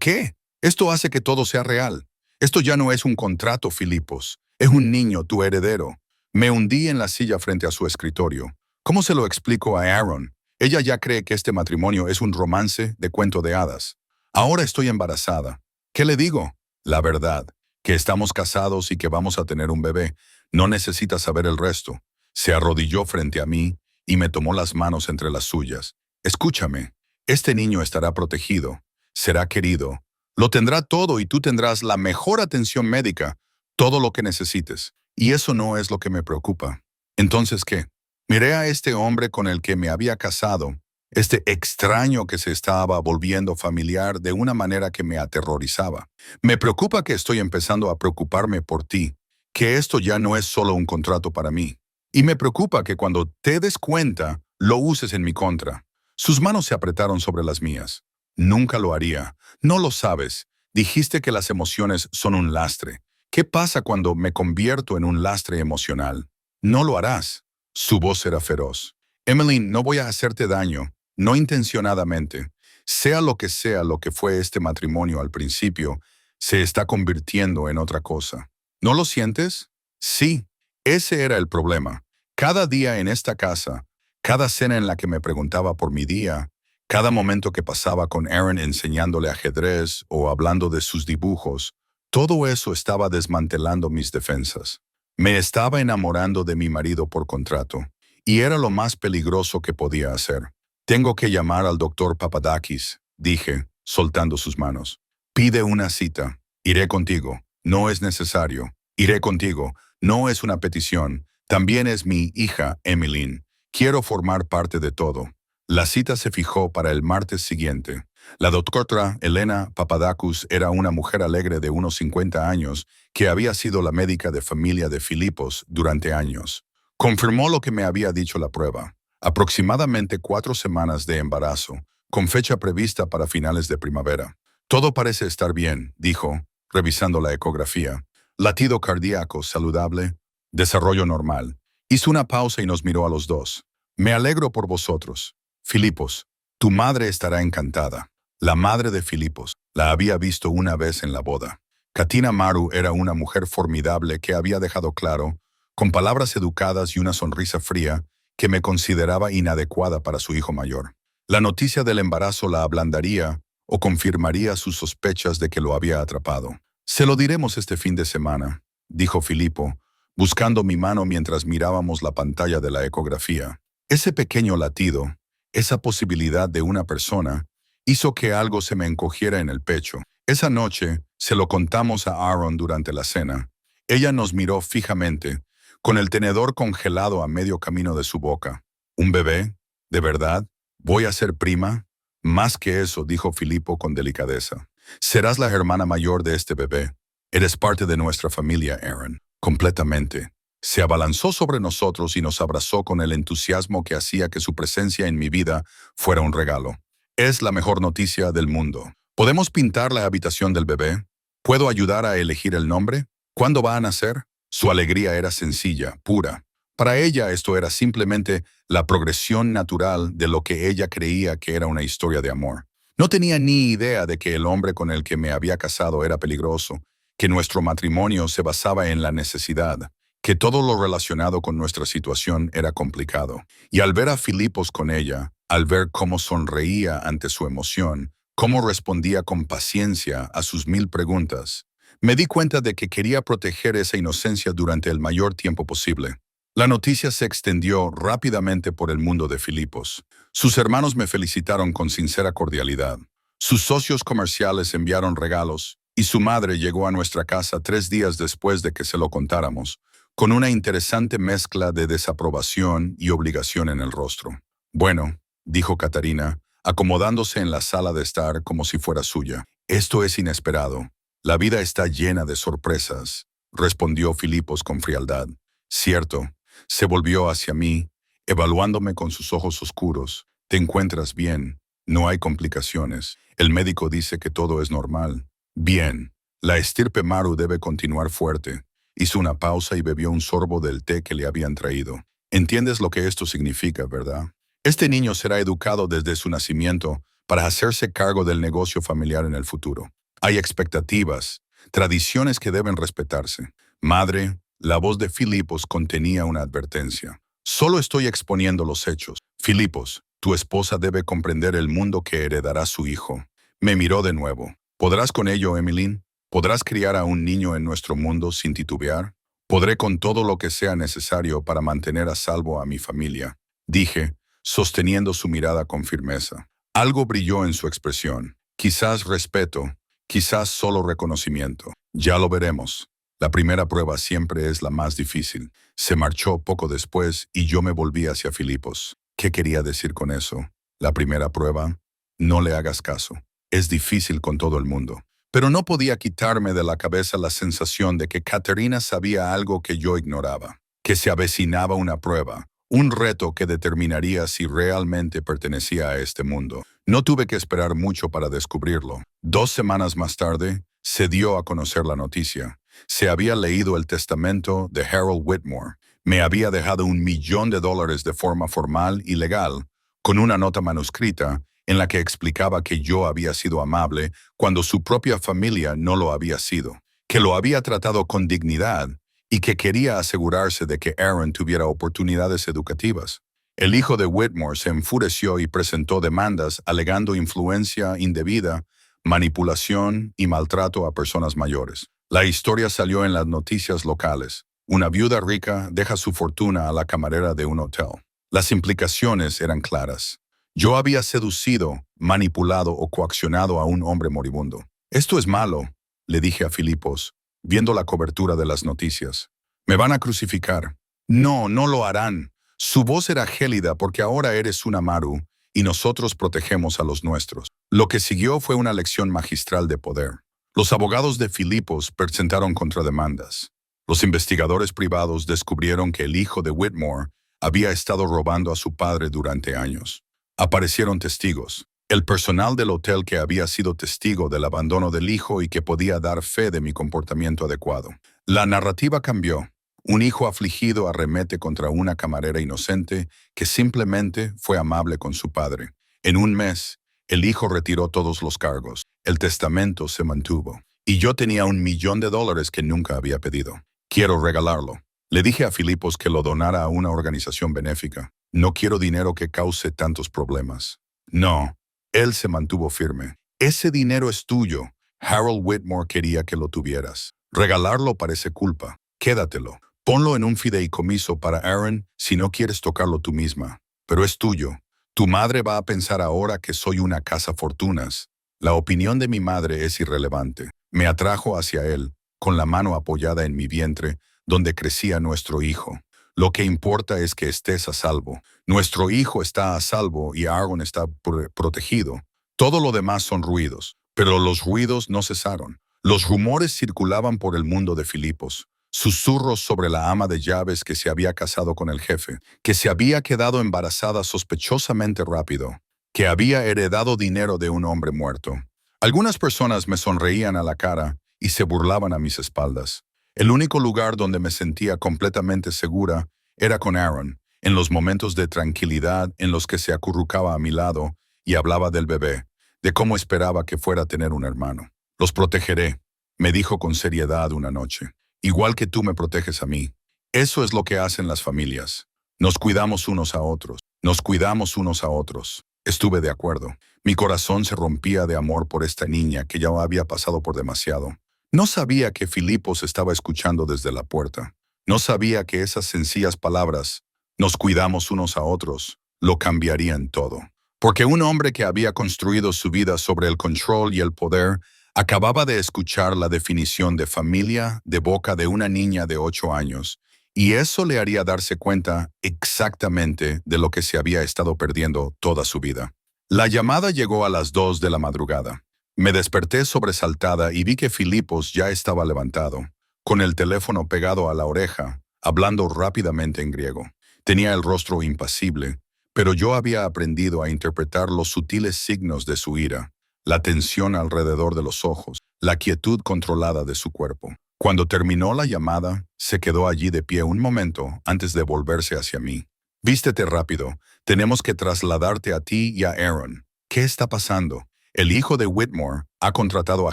qué? Esto hace que todo sea real. Esto ya no es un contrato, Filipos. Es un niño, tu heredero. Me hundí en la silla frente a su escritorio. ¿Cómo se lo explico a Aaron? Ella ya cree que este matrimonio es un romance de cuento de hadas. Ahora estoy embarazada. ¿Qué le digo? La verdad, que estamos casados y que vamos a tener un bebé. No necesita saber el resto. Se arrodilló frente a mí y me tomó las manos entre las suyas. Escúchame, este niño estará protegido, será querido, lo tendrá todo y tú tendrás la mejor atención médica, todo lo que necesites. Y eso no es lo que me preocupa. Entonces, ¿qué? Miré a este hombre con el que me había casado, este extraño que se estaba volviendo familiar de una manera que me aterrorizaba. Me preocupa que estoy empezando a preocuparme por ti, que esto ya no es solo un contrato para mí. Y me preocupa que cuando te des cuenta, lo uses en mi contra. Sus manos se apretaron sobre las mías. Nunca lo haría. No lo sabes. Dijiste que las emociones son un lastre. ¿Qué pasa cuando me convierto en un lastre emocional? No lo harás. Su voz era feroz. Emmeline, no voy a hacerte daño, no intencionadamente. Sea lo que fue este matrimonio al principio, se está convirtiendo en otra cosa. ¿No lo sientes? Sí, ese era el problema. Cada día en esta casa, cada cena en la que me preguntaba por mi día, cada momento que pasaba con Aaron enseñándole ajedrez o hablando de sus dibujos, todo eso estaba desmantelando mis defensas. Me estaba enamorando de mi marido por contrato, y era lo más peligroso que podía hacer. Tengo que llamar al doctor Papadakis, dije, soltando sus manos. Pide una cita. Iré contigo. No es necesario. Iré contigo. No es una petición. También es mi hija, Emmeline. Quiero formar parte de todo. La cita se fijó para el martes siguiente. La doctora Elena Papadakis era una mujer alegre de unos 50 años que había sido la médica de familia de Filipos durante años. Confirmó lo que me había dicho la prueba. Aproximadamente 4 semanas de embarazo, con fecha prevista para finales de primavera. Todo parece estar bien, dijo, revisando la ecografía. Latido cardíaco saludable, desarrollo normal. Hizo una pausa y nos miró a los dos. Me alegro por vosotros. Filipos, tu madre estará encantada. La madre de Filipos la había visto una vez en la boda. Katina Maru era una mujer formidable que había dejado claro, con palabras educadas y una sonrisa fría, que me consideraba inadecuada para su hijo mayor. La noticia del embarazo la ablandaría o confirmaría sus sospechas de que lo había atrapado. Se lo diremos este fin de semana, dijo Filipo, buscando mi mano mientras mirábamos la pantalla de la ecografía. Ese pequeño latido, esa posibilidad de una persona, hizo que algo se me encogiera en el pecho. Esa noche se lo contamos a Aaron durante la cena. Ella nos miró fijamente, con el tenedor congelado a medio camino de su boca. ¿Un bebé? ¿De verdad? ¿Voy a ser prima? Más que eso, dijo Filipo con delicadeza. Serás la hermana mayor de este bebé. Eres parte de nuestra familia, Aaron. Completamente. Se abalanzó sobre nosotros y nos abrazó con el entusiasmo que hacía que su presencia en mi vida fuera un regalo. Es la mejor noticia del mundo. ¿Podemos pintar la habitación del bebé? ¿Puedo ayudar a elegir el nombre? ¿Cuándo va a nacer? Su alegría era sencilla, pura. Para ella esto era simplemente la progresión natural de lo que ella creía que era una historia de amor. No tenía ni idea de que el hombre con el que me había casado era peligroso, que nuestro matrimonio se basaba en la necesidad, que todo lo relacionado con nuestra situación era complicado. Y al ver a Filipos con ella, al ver cómo sonreía ante su emoción, cómo respondía con paciencia a sus 1000 preguntas, me di cuenta de que quería proteger esa inocencia durante el mayor tiempo posible. La noticia se extendió rápidamente por el mundo de Filipos. Sus hermanos me felicitaron con sincera cordialidad. Sus socios comerciales enviaron regalos, y su madre llegó a nuestra casa 3 días después de que se lo contáramos, con una interesante mezcla de desaprobación y obligación en el rostro. Bueno, dijo Catarina, acomodándose en la sala de estar como si fuera suya. Esto es inesperado. La vida está llena de sorpresas, respondió Filipos con frialdad. Cierto. Se volvió hacia mí, evaluándome con sus ojos oscuros. Te encuentras bien. No hay complicaciones. El médico dice que todo es normal. Bien. La estirpe Maru debe continuar fuerte. Hizo una pausa y bebió un sorbo del té que le habían traído. Entiendes lo que esto significa, ¿verdad? Este niño será educado desde su nacimiento para hacerse cargo del negocio familiar en el futuro. Hay expectativas, tradiciones que deben respetarse. Madre, la voz de Filipos contenía una advertencia. Solo estoy exponiendo los hechos. Filipos, tu esposa debe comprender el mundo que heredará su hijo. Me miró de nuevo. ¿Podrás con ello, Emmeline? ¿Podrás criar a un niño en nuestro mundo sin titubear? Podré con todo lo que sea necesario para mantener a salvo a mi familia, dije, sosteniendo su mirada con firmeza. Algo brilló en su expresión. Quizás respeto, quizás solo reconocimiento. Ya lo veremos. La primera prueba siempre es la más difícil. Se marchó poco después y yo me volví hacia Filipos. ¿Qué quería decir con eso? La primera prueba, no le hagas caso. Es difícil con todo el mundo. Pero no podía quitarme de la cabeza la sensación de que Caterina sabía algo que yo ignoraba, que se avecinaba una prueba, un reto que determinaría si realmente pertenecía a este mundo. No tuve que esperar mucho para descubrirlo. 2 semanas más tarde, se dio a conocer la noticia. Se había leído el testamento de Harold Whitmore. Me había dejado $1.000.000 de forma formal y legal, con una nota manuscrita en la que explicaba que yo había sido amable cuando su propia familia no lo había sido, que lo había tratado con dignidad y que quería asegurarse de que Aaron tuviera oportunidades educativas. El hijo de Whitmore se enfureció y presentó demandas alegando influencia indebida, manipulación y maltrato a personas mayores. La historia salió en las noticias locales. Una viuda rica deja su fortuna a la camarera de un hotel. Las implicaciones eran claras. Yo había seducido, manipulado o coaccionado a un hombre moribundo. Esto es malo, le dije a Filipos, viendo la cobertura de las noticias. Me van a crucificar. No, no lo harán. Su voz era gélida porque ahora eres una Maru y nosotros protegemos a los nuestros. Lo que siguió fue una lección magistral de poder. Los abogados de Filipos presentaron contrademandas. Los investigadores privados descubrieron que el hijo de Whitmore había estado robando a su padre durante años. Aparecieron testigos. El personal del hotel que había sido testigo del abandono del hijo y que podía dar fe de mi comportamiento adecuado. La narrativa cambió. Un hijo afligido arremete contra una camarera inocente que simplemente fue amable con su padre. En un mes, el hijo retiró todos los cargos. El testamento se mantuvo. Y yo tenía $1.000.000 que nunca había pedido. Quiero regalarlo. Le dije a Filipos que lo donara a una organización benéfica. No quiero dinero que cause tantos problemas. No. Él se mantuvo firme. Ese dinero es tuyo. Harold Whitmore quería que lo tuvieras. Regalarlo parece culpa. Quédatelo. Ponlo en un fideicomiso para Aaron si no quieres tocarlo tú misma. Pero es tuyo. Tu madre va a pensar ahora que soy una cazafortunas. La opinión de mi madre es irrelevante. Me atrajo hacia él, con la mano apoyada en mi vientre, donde crecía nuestro hijo. Lo que importa es que estés a salvo. Nuestro hijo está a salvo y Aaron está protegido. Todo lo demás son ruidos. Pero los ruidos no cesaron. Los rumores circulaban por el mundo de Filipos. Susurros sobre la ama de llaves que se había casado con el jefe, que se había quedado embarazada sospechosamente rápido, que había heredado dinero de un hombre muerto. Algunas personas me sonreían a la cara y se burlaban a mis espaldas. El único lugar donde me sentía completamente segura era con Aaron, en los momentos de tranquilidad en los que se acurrucaba a mi lado y hablaba del bebé, de cómo esperaba que fuera a tener un hermano. Los protegeré, me dijo con seriedad una noche. Igual que tú me proteges a mí. Eso es lo que hacen las familias. Nos cuidamos unos a otros. Nos cuidamos unos a otros. Estuve de acuerdo. Mi corazón se rompía de amor por esta niña que ya había pasado por demasiado. No sabía que Filipos estaba escuchando desde la puerta. No sabía que esas sencillas palabras, nos cuidamos unos a otros, lo cambiarían todo. Porque un hombre que había construido su vida sobre el control y el poder, acababa de escuchar la definición de familia de boca de una niña de 8 años, y eso le haría darse cuenta exactamente de lo que se había estado perdiendo toda su vida. La llamada llegó a las 2 de la madrugada. Me desperté sobresaltada y vi que Filipos ya estaba levantado, con el teléfono pegado a la oreja, hablando rápidamente en griego. Tenía el rostro impasible, pero yo había aprendido a interpretar los sutiles signos de su ira, la tensión alrededor de los ojos, la quietud controlada de su cuerpo. Cuando terminó la llamada, se quedó allí de pie un momento antes de volverse hacia mí. Vístete rápido, tenemos que trasladarte a ti y a Aaron. ¿Qué está pasando? El hijo de Whitmore ha contratado a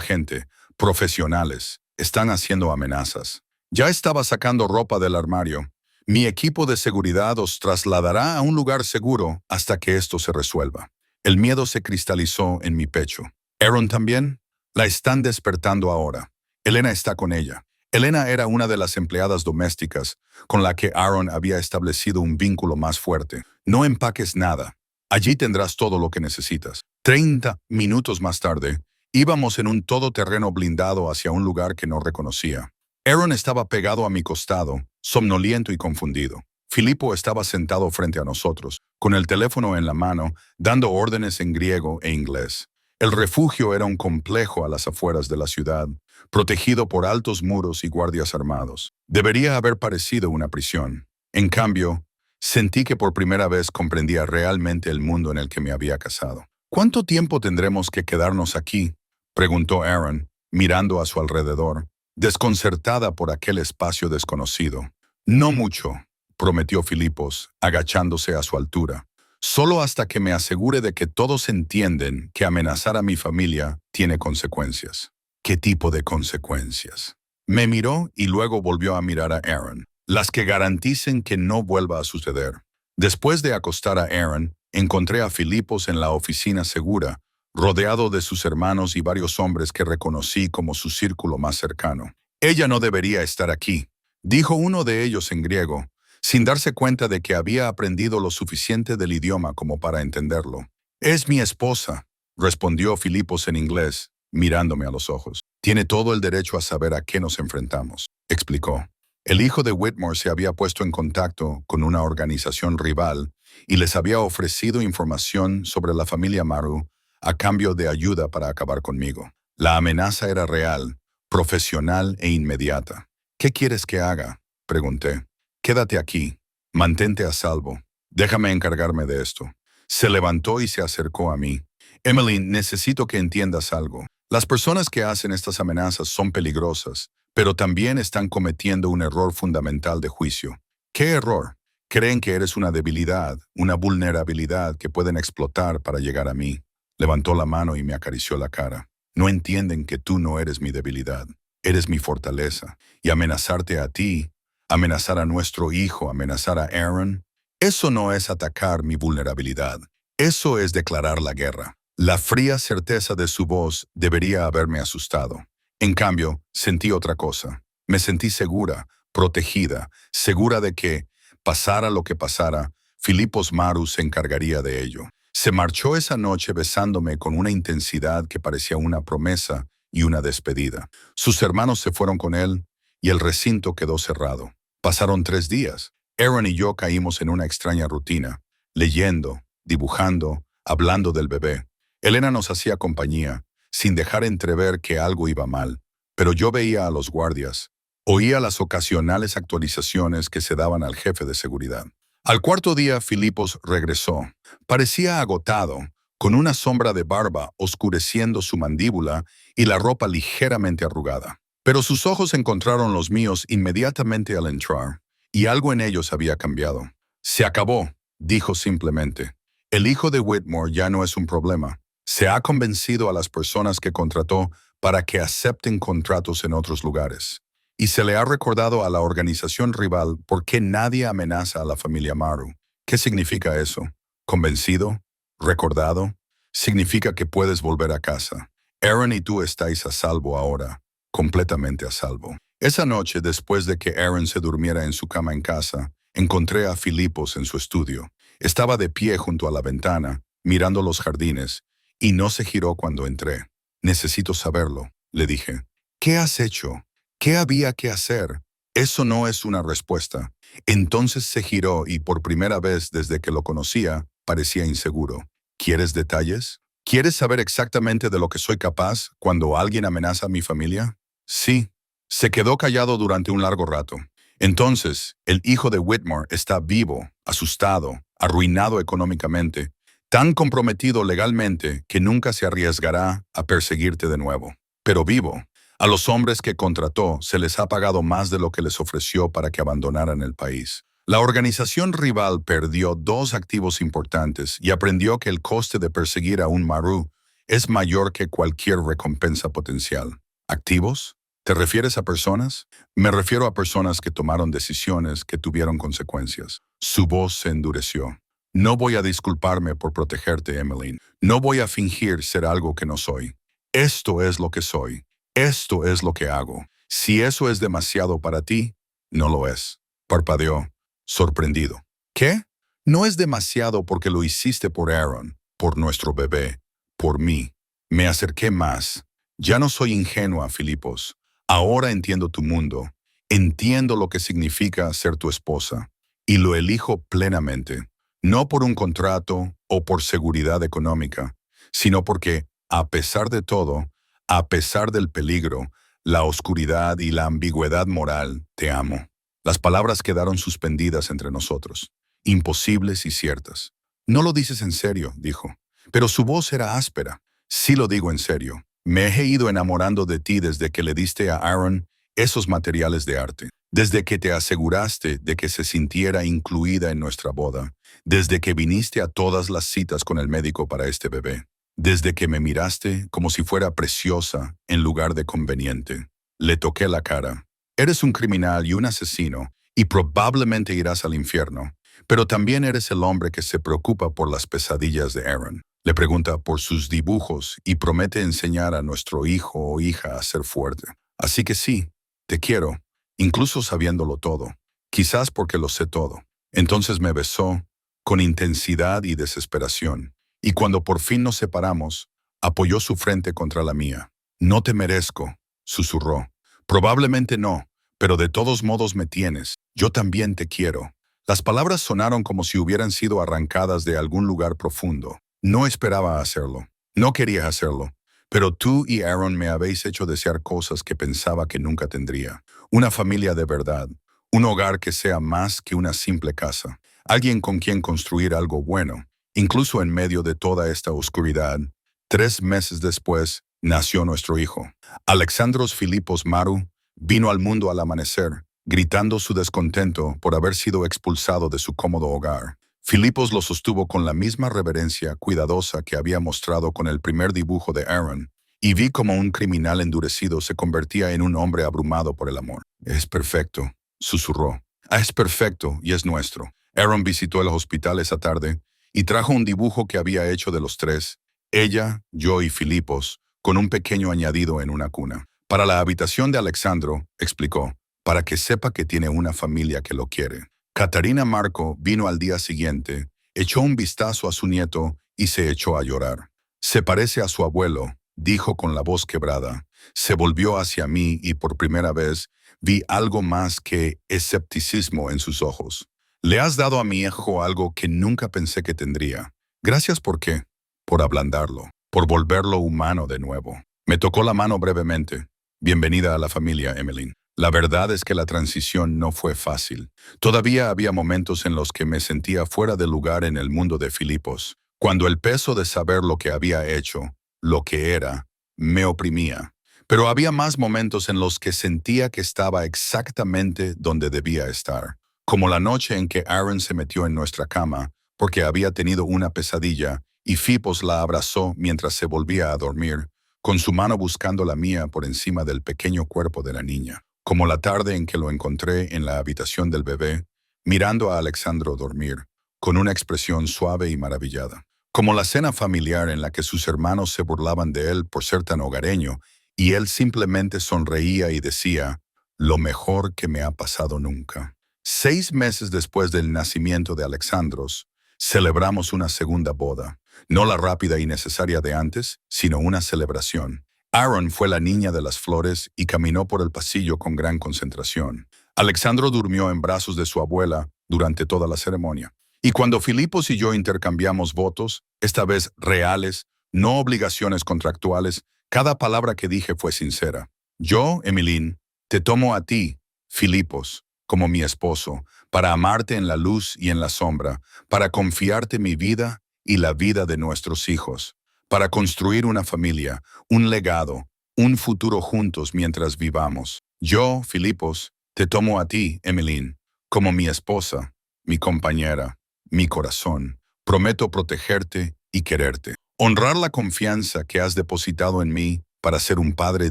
gente, profesionales, están haciendo amenazas. Ya estaba sacando ropa del armario. Mi equipo de seguridad os trasladará a un lugar seguro hasta que esto se resuelva. El miedo se cristalizó en mi pecho. ¿Aaron también? La están despertando ahora. Elena está con ella. Elena era una de las empleadas domésticas con la que Aaron había establecido un vínculo más fuerte. No empaques nada. Allí tendrás todo lo que necesitas. 30 minutos más tarde, íbamos en un todoterreno blindado hacia un lugar que no reconocía. Aaron estaba pegado a mi costado, somnoliento y confundido. Filipo estaba sentado frente a nosotros, con el teléfono en la mano, dando órdenes en griego e inglés. El refugio era un complejo a las afueras de la ciudad, protegido por altos muros y guardias armados. Debería haber parecido una prisión. En cambio, sentí que por primera vez comprendía realmente el mundo en el que me había casado. ¿Cuánto tiempo tendremos que quedarnos aquí?, preguntó Aaron, mirando a su alrededor, desconcertada por aquel espacio desconocido. No mucho, prometió Filipos, agachándose a su altura. Solo hasta que me asegure de que todos entienden que amenazar a mi familia tiene consecuencias. ¿Qué tipo de consecuencias? Me miró y luego volvió a mirar a Aaron. Las que garanticen que no vuelva a suceder. Después de acostar a Aaron, encontré a Filipos en la oficina segura, rodeado de sus hermanos y varios hombres que reconocí como su círculo más cercano. Ella no debería estar aquí, dijo uno de ellos en griego, sin darse cuenta de que había aprendido lo suficiente del idioma como para entenderlo. Es mi esposa, respondió Filipos en inglés, mirándome a los ojos. Tiene todo el derecho a saber a qué nos enfrentamos, explicó. El hijo de Whitmore se había puesto en contacto con una organización rival y les había ofrecido información sobre la familia Maru a cambio de ayuda para acabar conmigo. La amenaza era real, profesional e inmediata. ¿Qué quieres que haga?, pregunté. Quédate aquí, mantente a salvo. Déjame encargarme de esto. Se levantó y se acercó a mí. Emily, necesito que entiendas algo. Las personas que hacen estas amenazas son peligrosas, pero también están cometiendo un error fundamental de juicio. ¿Qué error? Creen que eres una debilidad, una vulnerabilidad que pueden explotar para llegar a mí. Levantó la mano y me acarició la cara. No entienden que tú no eres mi debilidad, eres mi fortaleza. Y amenazarte a ti, amenazar a nuestro hijo, amenazar a Aaron, eso no es atacar mi vulnerabilidad. Eso es declarar la guerra. La fría certeza de su voz debería haberme asustado. En cambio, sentí otra cosa. Me sentí segura, protegida, segura de que, pasara lo que pasara, Filipos Maru se encargaría de ello. Se marchó esa noche besándome con una intensidad que parecía una promesa y una despedida. Sus hermanos se fueron con él y el recinto quedó cerrado. Pasaron 3 días. Aaron y yo caímos en una extraña rutina, leyendo, dibujando, hablando del bebé. Elena nos hacía compañía, sin dejar entrever que algo iba mal, pero yo veía a los guardias, oía las ocasionales actualizaciones que se daban al jefe de seguridad. Al cuarto día, Filipos regresó. Parecía agotado, con una sombra de barba oscureciendo su mandíbula y la ropa ligeramente arrugada. Pero sus ojos encontraron los míos inmediatamente al entrar, y algo en ellos había cambiado. Se acabó, dijo simplemente. El hijo de Whitmore ya no es un problema. Se ha convencido a las personas que contrató para que acepten contratos en otros lugares. Y se le ha recordado a la organización rival por qué nadie amenaza a la familia Maru. ¿Qué significa eso? ¿Convencido? ¿Recordado? Significa que puedes volver a casa. Aaron y tú estáis a salvo ahora, completamente a salvo. Esa noche, después de que Aaron se durmiera en su cama en casa, encontré a Filipos en su estudio. Estaba de pie junto a la ventana, mirando los jardines, y no se giró cuando entré. Necesito saberlo, le dije. ¿Qué has hecho? ¿Qué había que hacer? Eso no es una respuesta. Entonces se giró y por primera vez desde que lo conocía, parecía inseguro. ¿Quieres detalles? ¿Quieres saber exactamente de lo que soy capaz cuando alguien amenaza a mi familia? Sí. Se quedó callado durante un largo rato. Entonces, el hijo de Whitmore está vivo, asustado, arruinado económicamente, tan comprometido legalmente que nunca se arriesgará a perseguirte de nuevo. Pero vivo. A los hombres que contrató se les ha pagado más de lo que les ofreció para que abandonaran el país. La organización rival perdió 2 activos importantes y aprendió que el coste de perseguir a un Maru es mayor que cualquier recompensa potencial. ¿Activos? ¿Te refieres a personas? Me refiero a personas que tomaron decisiones que tuvieron consecuencias. Su voz se endureció. No voy a disculparme por protegerte, Emmeline. No voy a fingir ser algo que no soy. Esto es lo que soy. Esto es lo que hago. Si eso es demasiado para ti, no lo es. Parpadeó, sorprendido. ¿Qué? No es demasiado porque lo hiciste por Aaron, por nuestro bebé, por mí. Me acerqué más. Ya no soy ingenua, Filipos. Ahora entiendo tu mundo. Entiendo lo que significa ser tu esposa. Y lo elijo plenamente. No por un contrato o por seguridad económica, sino porque, a pesar de todo, a pesar del peligro, la oscuridad y la ambigüedad moral, te amo. Las palabras quedaron suspendidas entre nosotros, imposibles y ciertas. No lo dices en serio, dijo, pero su voz era áspera. Sí lo digo en serio. Me he ido enamorando de ti desde que le diste a Aaron esos materiales de arte, desde que te aseguraste de que se sintiera incluida en nuestra boda, desde que viniste a todas las citas con el médico para este bebé, desde que me miraste como si fuera preciosa en lugar de conveniente. Le toqué la cara. Eres un criminal y un asesino, y probablemente irás al infierno, pero también eres el hombre que se preocupa por las pesadillas de Aaron. Le pregunta por sus dibujos y promete enseñar a nuestro hijo o hija a ser fuerte. Así que sí, te quiero, incluso sabiéndolo todo. Quizás porque lo sé todo. Entonces me besó, con intensidad y desesperación, y cuando por fin nos separamos, apoyó su frente contra la mía. No te merezco, susurró. Probablemente no, pero de todos modos me tienes. Yo también te quiero. Las palabras sonaron como si hubieran sido arrancadas de algún lugar profundo. No esperaba hacerlo. No quería hacerlo. Pero tú y Aaron me habéis hecho desear cosas que pensaba que nunca tendría. Una familia de verdad. Un hogar que sea más que una simple casa. Alguien con quien construir algo bueno. Incluso en medio de toda esta oscuridad, 3 meses después, nació nuestro hijo. Alexandros Filipos Maru vino al mundo al amanecer, gritando su descontento por haber sido expulsado de su cómodo hogar. Filipos lo sostuvo con la misma reverencia cuidadosa que había mostrado con el primer dibujo de Aaron, y vi como un criminal endurecido se convertía en un hombre abrumado por el amor. Es perfecto, susurró. Es perfecto y es nuestro. Aaron visitó el hospital esa tarde y trajo un dibujo que había hecho de los 3, ella, yo y Filipos, con un pequeño añadido en una cuna. Para la habitación de Alexandro, explicó, para que sepa que tiene una familia que lo quiere. Catarina Marco vino al día siguiente, echó un vistazo a su nieto y se echó a llorar. Se parece a su abuelo, dijo con la voz quebrada. Se volvió hacia mí y por primera vez vi algo más que escepticismo en sus ojos. Le has dado a mi hijo algo que nunca pensé que tendría. Gracias por qué. Por ablandarlo, por volverlo humano de nuevo. Me tocó la mano brevemente. Bienvenida a la familia, Emmeline. La verdad es que la transición no fue fácil. Todavía había momentos en los que me sentía fuera de lugar en el mundo de Filipos, cuando el peso de saber lo que había hecho, lo que era, me oprimía. Pero había más momentos en los que sentía que estaba exactamente donde debía estar, como la noche en que Aaron se metió en nuestra cama porque había tenido una pesadilla y Filipos la abrazó mientras se volvía a dormir, con su mano buscando la mía por encima del pequeño cuerpo de la niña. Como la tarde en que lo encontré en la habitación del bebé, mirando a Alexandro dormir, con una expresión suave y maravillada. Como la cena familiar en la que sus hermanos se burlaban de él por ser tan hogareño, y él simplemente sonreía y decía, lo mejor que me ha pasado nunca. 6 meses después del nacimiento de Alexandros, celebramos una segunda boda. No la rápida y necesaria de antes, sino una celebración. Aaron fue la niña de las flores y caminó por el pasillo con gran concentración. Alexandro durmió en brazos de su abuela durante toda la ceremonia. Y cuando Filipos y yo intercambiamos votos, esta vez reales, no obligaciones contractuales, cada palabra que dije fue sincera. Yo, Emilín, te tomo a ti, Filipos, como mi esposo, para amarte en la luz y en la sombra, para confiarte mi vida y la vida de nuestros hijos, para construir una familia, un legado, un futuro juntos mientras vivamos. Yo, Filipos, te tomo a ti, Emilín, como mi esposa, mi compañera, mi corazón. Prometo protegerte y quererte. Honrar la confianza que has depositado en mí para ser un padre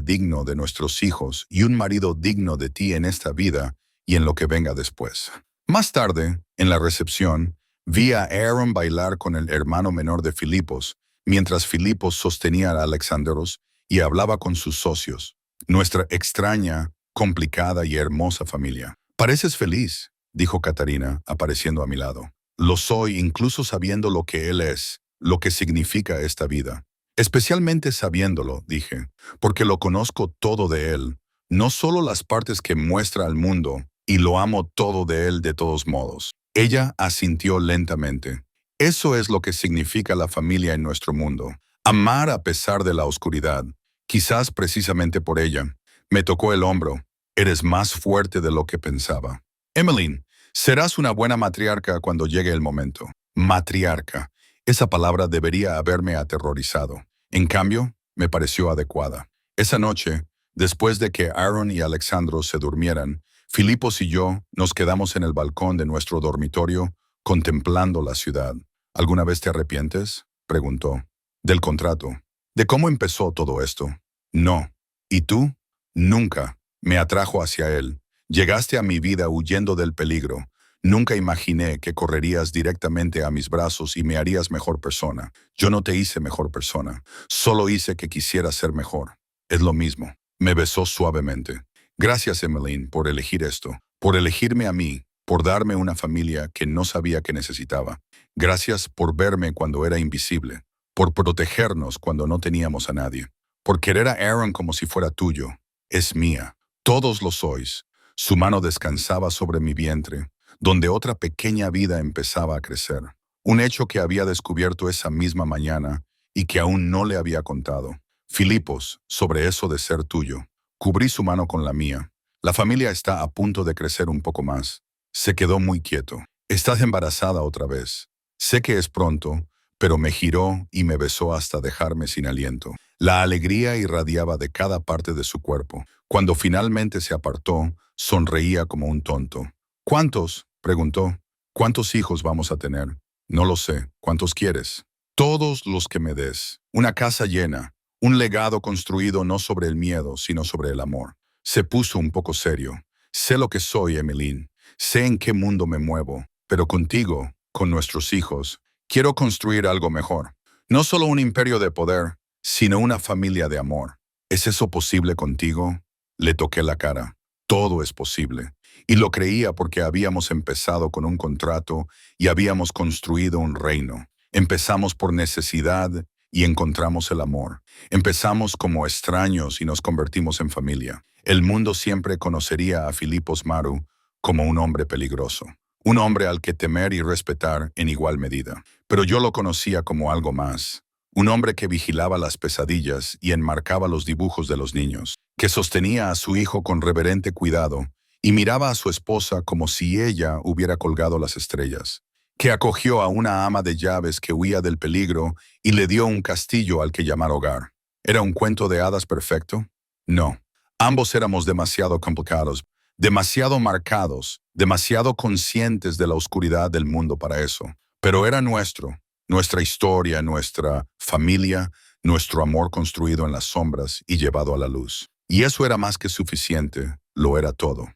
digno de nuestros hijos y un marido digno de ti en esta vida y en lo que venga después. Más tarde, en la recepción, vi a Aaron bailar con el hermano menor de Filipos, mientras Filipos sostenía a Alexandros y hablaba con sus socios. Nuestra extraña, complicada y hermosa familia. Pareces feliz, dijo Catarina, apareciendo a mi lado. Lo soy incluso sabiendo lo que él es, lo que significa esta vida. Especialmente sabiéndolo, dije, porque lo conozco todo de él, no solo las partes que muestra al mundo, y lo amo todo de él de todos modos. Ella asintió lentamente. Eso es lo que significa la familia en nuestro mundo. Amar a pesar de la oscuridad. Quizás precisamente por ella. Me tocó el hombro. Eres más fuerte de lo que pensaba. Emmeline, serás una buena matriarca cuando llegue el momento. Matriarca. Esa palabra debería haberme aterrorizado. En cambio, me pareció adecuada. Esa noche, después de que Aaron y Alexandro se durmieran, Filipos y yo nos quedamos en el balcón de nuestro dormitorio contemplando la ciudad. ¿Alguna vez te arrepientes?, preguntó. Del contrato. ¿De cómo empezó todo esto? No. ¿Y tú? Nunca. Me atrajo hacia él. Llegaste a mi vida huyendo del peligro. Nunca imaginé que correrías directamente a mis brazos y me harías mejor persona. Yo no te hice mejor persona. Solo hice que quisieras ser mejor. Es lo mismo. Me besó suavemente. Gracias, Emmeline, por elegir esto. Por elegirme a mí. Por darme una familia que no sabía que necesitaba. Gracias por verme cuando era invisible. Por protegernos cuando no teníamos a nadie. Por querer a Aaron como si fuera tuyo. Es mía. Todos lo sois. Su mano descansaba sobre mi vientre, donde otra pequeña vida empezaba a crecer. Un hecho que había descubierto esa misma mañana y que aún no le había contado. Filipos, sobre eso de ser tuyo. Cubrí su mano con la mía. La familia está a punto de crecer un poco más. Se quedó muy quieto. Estás embarazada otra vez. Sé que es pronto, pero me giró y me besó hasta dejarme sin aliento. La alegría irradiaba de cada parte de su cuerpo. Cuando finalmente se apartó, sonreía como un tonto. ¿Cuántos?, preguntó. ¿Cuántos hijos vamos a tener? No lo sé. ¿Cuántos quieres? Todos los que me des. Una casa llena. Un legado construido no sobre el miedo, sino sobre el amor. Se puso un poco serio. Sé lo que soy, Emmeline. Sé en qué mundo me muevo. Pero contigo, con nuestros hijos, quiero construir algo mejor. No solo un imperio de poder, sino una familia de amor. ¿Es eso posible contigo? Le toqué la cara. Todo es posible. Y lo creía porque habíamos empezado con un contrato y habíamos construido un reino. Empezamos por necesidad y encontramos el amor. Empezamos como extraños y nos convertimos en familia. El mundo siempre conocería a Filipos Maru como un hombre peligroso. Un hombre al que temer y respetar en igual medida. Pero yo lo conocía como algo más. Un hombre que vigilaba las pesadillas y enmarcaba los dibujos de los niños. Que sostenía a su hijo con reverente cuidado y miraba a su esposa como si ella hubiera colgado las estrellas. Que acogió a una ama de llaves que huía del peligro y le dio un castillo al que llamar hogar. ¿Era un cuento de hadas perfecto? No. Ambos éramos demasiado complicados, demasiado marcados, demasiado conscientes de la oscuridad del mundo para eso. Pero era nuestro, nuestra historia, nuestra familia, nuestro amor construido en las sombras y llevado a la luz. Y eso era más que suficiente, lo era todo.